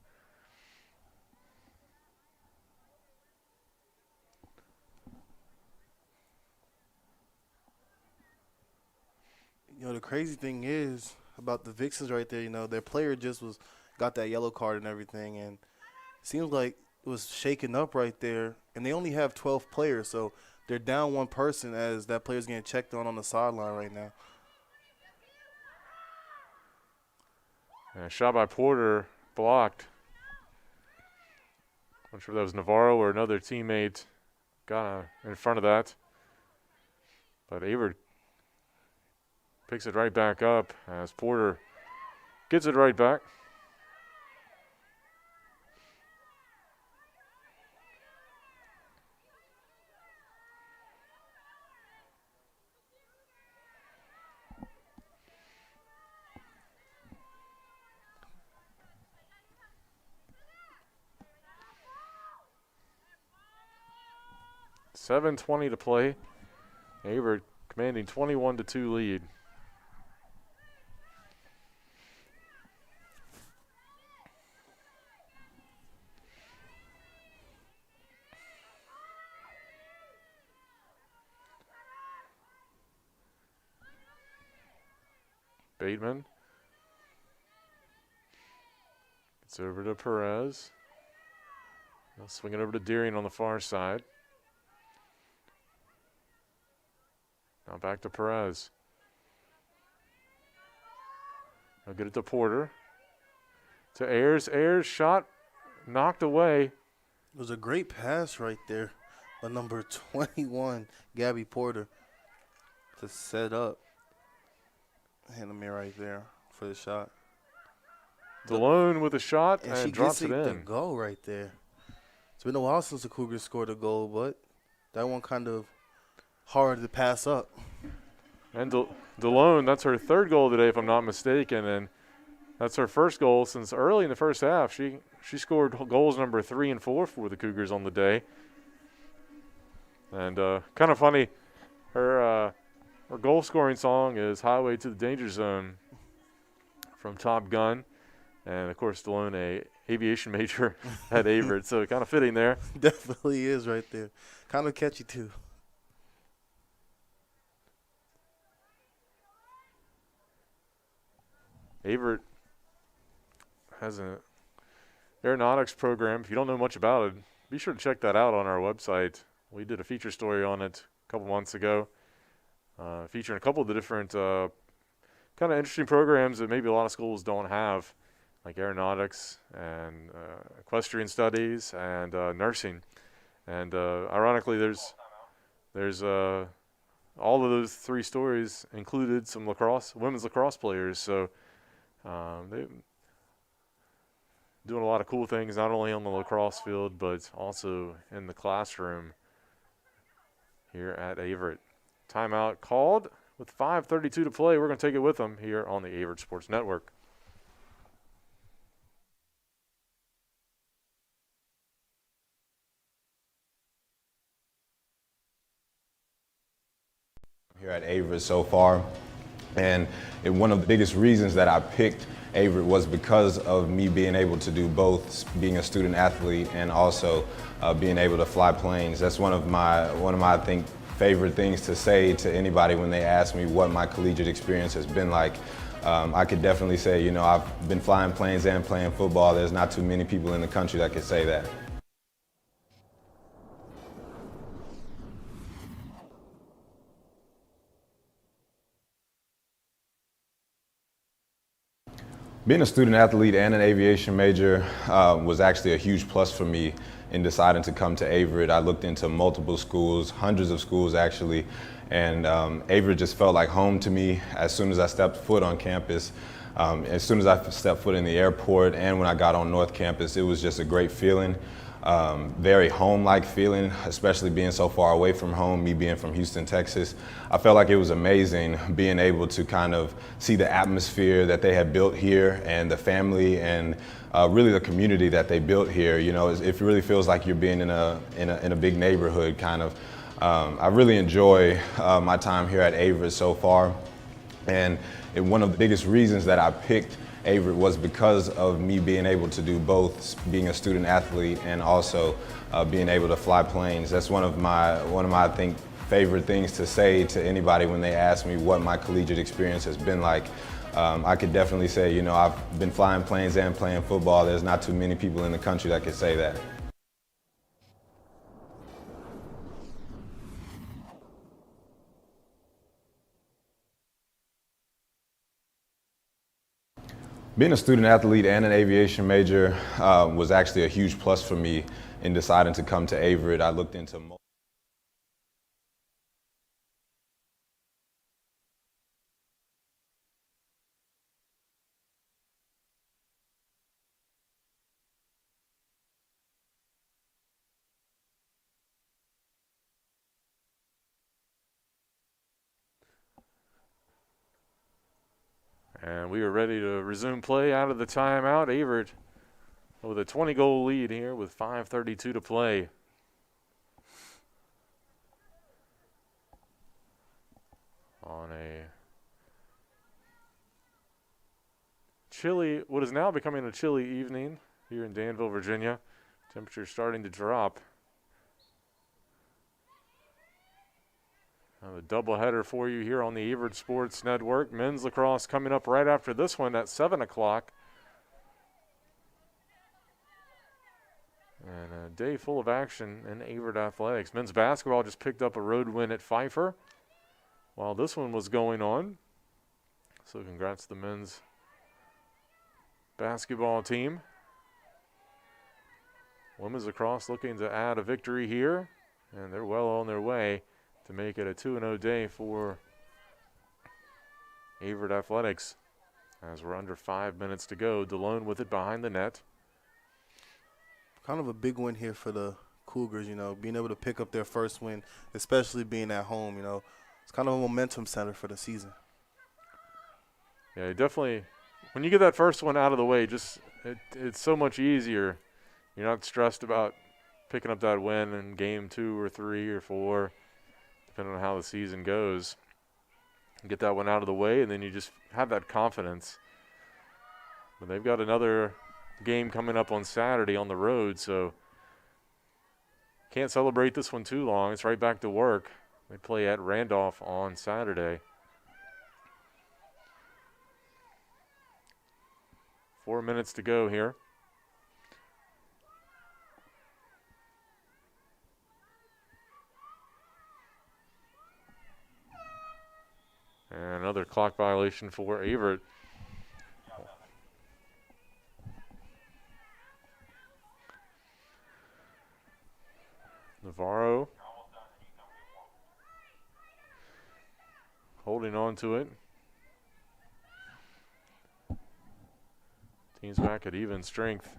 You know, the crazy thing is about the Vixens right there, you know, their player just got that yellow card and everything, and it seems like it was shaken up right there, and they only have 12 players, so they're down one person as that player's getting checked on the sideline right now. And a shot by Porter blocked. Not sure if that was Navarro or another teammate got in front of that. But Averett picks it right back up as Porter gets it right back. .7:20 to play. Averett commanding 21-2 lead. Bateman. It's over to Perez. They'll swing it over to Deering on the far side. Now back to Perez. I'll get it to Porter. To Ayers. Ayers shot knocked away. It was a great pass right there by number 21, Gabby Porter, to set up. Hand me right there for the shot. DeLone with a shot and she drops gets it in. The goal right there. It's been a while since the Cougars scored a goal, but that one kind of hard to pass up. And DeLone, that's her third goal today, if I'm not mistaken, and that's her first goal since early in the first half. She scored goals number 3 and 4 for the Cougars on the day. And kind of funny, her goal scoring song is "Highway to the Danger Zone" from Top Gun, and of course DeLone, a aviation major at Averett, so kind of fitting there. Definitely is right there. Kind of catchy too. Averett has an aeronautics program. If you don't know much about it, be sure to check that out on our website. We did a feature story on it a couple months ago, featuring a couple of the different kind of interesting programs that maybe a lot of schools don't have, like aeronautics and equestrian studies and nursing. And ironically, there's all of those 3 stories included some women's lacrosse players. So they're doing a lot of cool things, not only on the lacrosse field, but also in the classroom here at Averett. Timeout called with 5:32 to play. We're going to take it with them here on the Averett Sports Network. Here at Averett so far, and one of the biggest reasons that I picked Averett was because of me being able to do both, being a student athlete and also being able to fly planes. That's one of my I think favorite things to say to anybody when they ask me what my collegiate experience has been like. I could definitely say, you know, I've been flying planes and playing football. There's not too many people in the country that could say that. Being a student athlete and an aviation major was actually a huge plus for me in deciding to come to Averett. I looked into multiple schools, hundreds of schools actually, and Averett just felt like home to me as soon as I stepped foot on campus. As soon as I stepped foot in the airport and when I got on North Campus, it was just a great feeling. Very home-like feeling, especially being so far away from home, me being from Houston, Texas. I felt like it was amazing being able to kind of see the atmosphere that they had built here and the family and really the community that they built here. You know, it really feels like you're being in a big neighborhood kind of. I really enjoy my time here at Averett so far, and one of the biggest reasons that I picked Averett was because of me being able to do both, being a student athlete and also being able to fly planes. That's one of my I think favorite things to say to anybody when they ask me what my collegiate experience has been like. I could definitely say, you know, I've been flying planes and playing football. There's not too many people in the country that could say that. Being a student athlete and an aviation major was actually a huge plus for me in deciding to come to Averett. I looked into And we are ready to resume play out of the timeout. Averett with a 20-goal lead here with 5:32 to play. On a chilly, what is now becoming a chilly evening here in Danville, Virginia. Temperature starting to drop. A doubleheader for you here on the Averett Sports Network. Men's lacrosse coming up right after this one at 7 o'clock. And a day full of action in Averett athletics. Men's basketball just picked up a road win at Pfeiffer while this one was going on. So congrats to the men's basketball team. Women's lacrosse looking to add a victory here, and they're well on their way to make it a 2-0 day for Averett athletics. As we're under 5 minutes to go, DeLone with it behind the net. Kind of a big win here for the Cougars, you know, being able to pick up their first win, especially being at home, you know. It's kind of a momentum center for the season. Yeah, definitely. When you get that first one out of the way, it's so much easier. You're not stressed about picking up that win in game 2 or 3 or 4, depending on how the season goes. Get that one out of the way, and then you just have that confidence. But they've got another game coming up on Saturday on the road, so can't celebrate this one too long. It's right back to work. They play at Randolph on Saturday. 4 minutes to go here. And another clock violation for Averett. Navarro holding on to it. Team's back at even strength.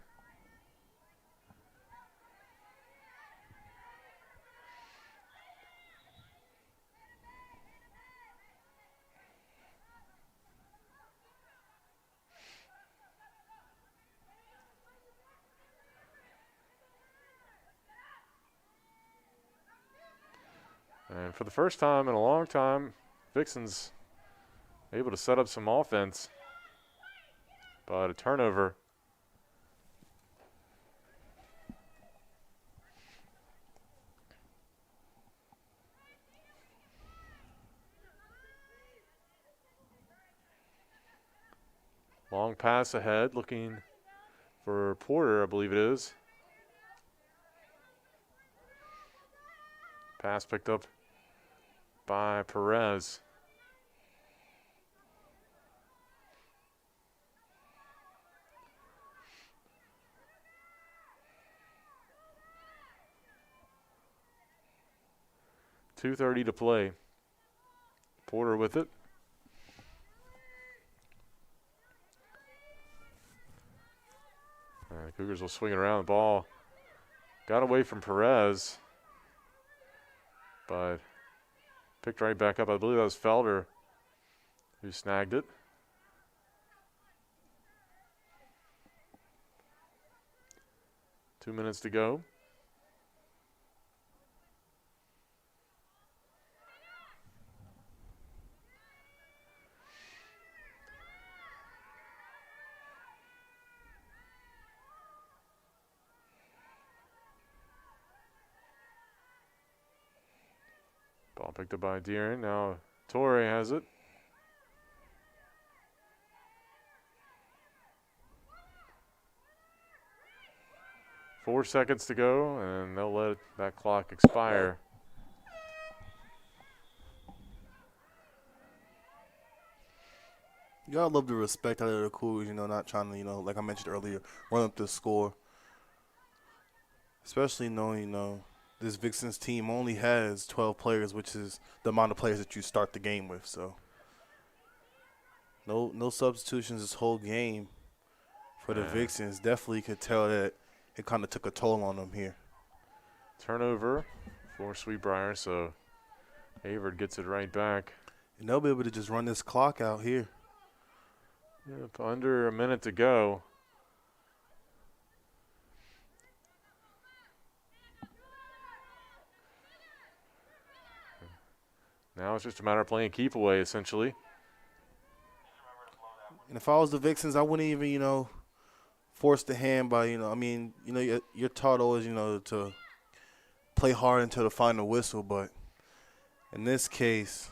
And for the first time in a long time, Vixen's able to set up some offense. but a turnover. Long pass ahead, looking for Porter, I believe it is. Pass picked up by Perez. .2:30 to play. Porter with it. The Cougars will swing it around. The ball got away from Perez, but picked right back up. I believe that was Felder who snagged it. Two minutes to go. Ball picked up by Deering. Now Torrey has it. Four seconds to go, and they'll let that clock expire. You gotta love the respect out of the Cougars, not trying to, like I mentioned earlier, run up the score. Especially knowing, this Vixens team only has 12 players, which is the amount of players that you start the game with. So no substitutions this whole game for the Vixens. Definitely could tell that it kind of took a toll on them here. Turnover for Sweet Briar, so Averett gets it right back. And they'll be able to just run this clock out here. Yep, under a minute to go. Now it's just a matter of playing keep away, essentially. And if I was the Vixens, I wouldn't even, force the hand by, you're taught always, to play hard until the final whistle. But in this case,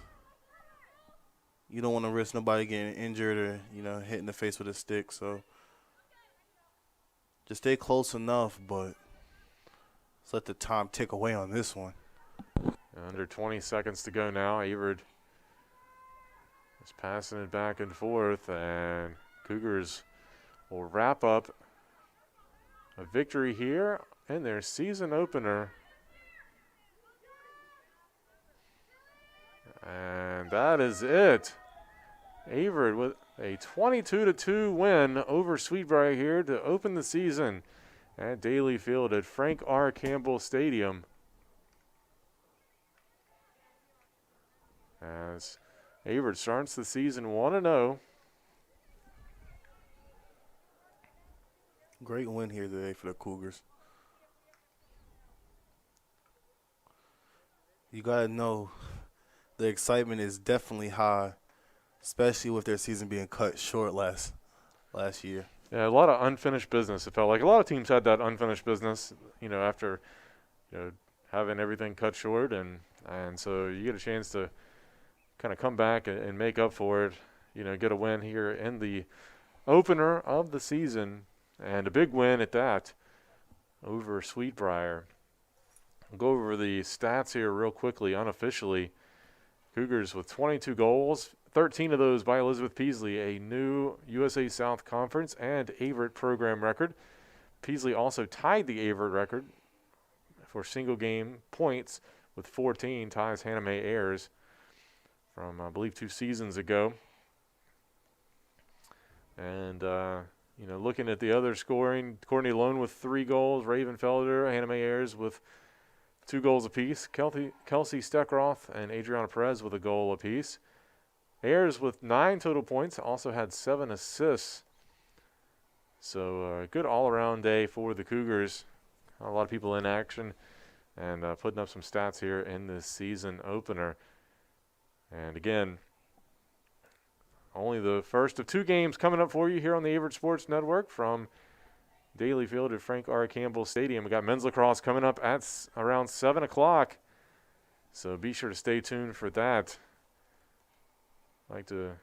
you don't want to risk nobody getting injured or, hit in the face with a stick. So just stay close enough, but let's let the time tick away on this one. Under 20 seconds to go now. Averett is passing it back and forth, and Cougars will wrap up a victory here in their season opener. And that is it. Averett with a 22-2 win over Sweet Briar here to open the season at Daly Field at Frank R. Campbell Stadium. As Averett starts the season 1-0. Great win here today for the Cougars. You got to know the excitement is definitely high, especially with their season being cut short last year. Yeah, a lot of unfinished business. It felt like a lot of teams had that unfinished business, after having everything cut short, and so you get a chance to kind of come back and make up for it, get a win here in the opener of the season, and a big win at that over Sweet Briar. I'll go over the stats here real quickly, unofficially. Cougars with 22 goals, 13 of those by Elizabeth Peasley, a new USA South Conference and Averett program record. Peasley also tied the Averett record for single game points with 14, ties Hannah Mae Ayers from, I believe, 2 seasons ago. And, looking at the other scoring, Courtney Lone with 3 goals, Raven Felder, Hannah Mae Ayers with 2 goals apiece, Kelsey Steckroth and Adriana Perez with a goal apiece. Ayers with 9 total points, also had 7 assists. So a good all-around day for the Cougars. A lot of people in action and putting up some stats here in this season opener. And again, only the first of 2 games coming up for you here on the Averett Sports Network from Daly Field at Frank R. Campbell Stadium. We got men's lacrosse coming up at around 7 o'clock, so be sure to stay tuned for that. I'd like to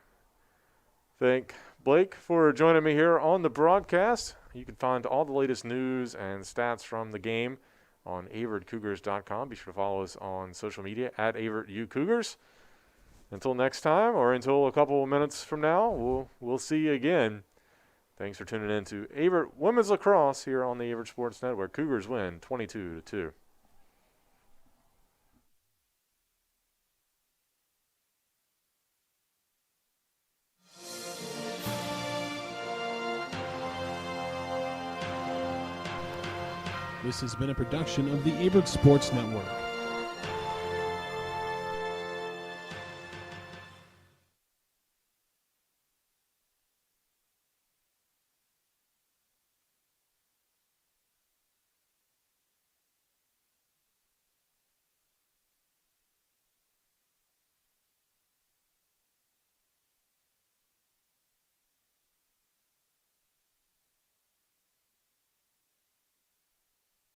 thank Blake for joining me here on the broadcast. You can find all the latest news and stats from the game on AverettCougars.com. Be sure to follow us on social media at AverettUCougars. Until next time, or until a couple of minutes from now, we'll see you again. Thanks for tuning in to Averett Women's Lacrosse here on the Averett Sports Network. Cougars win 22-2. This has been a production of the Averett Sports Network.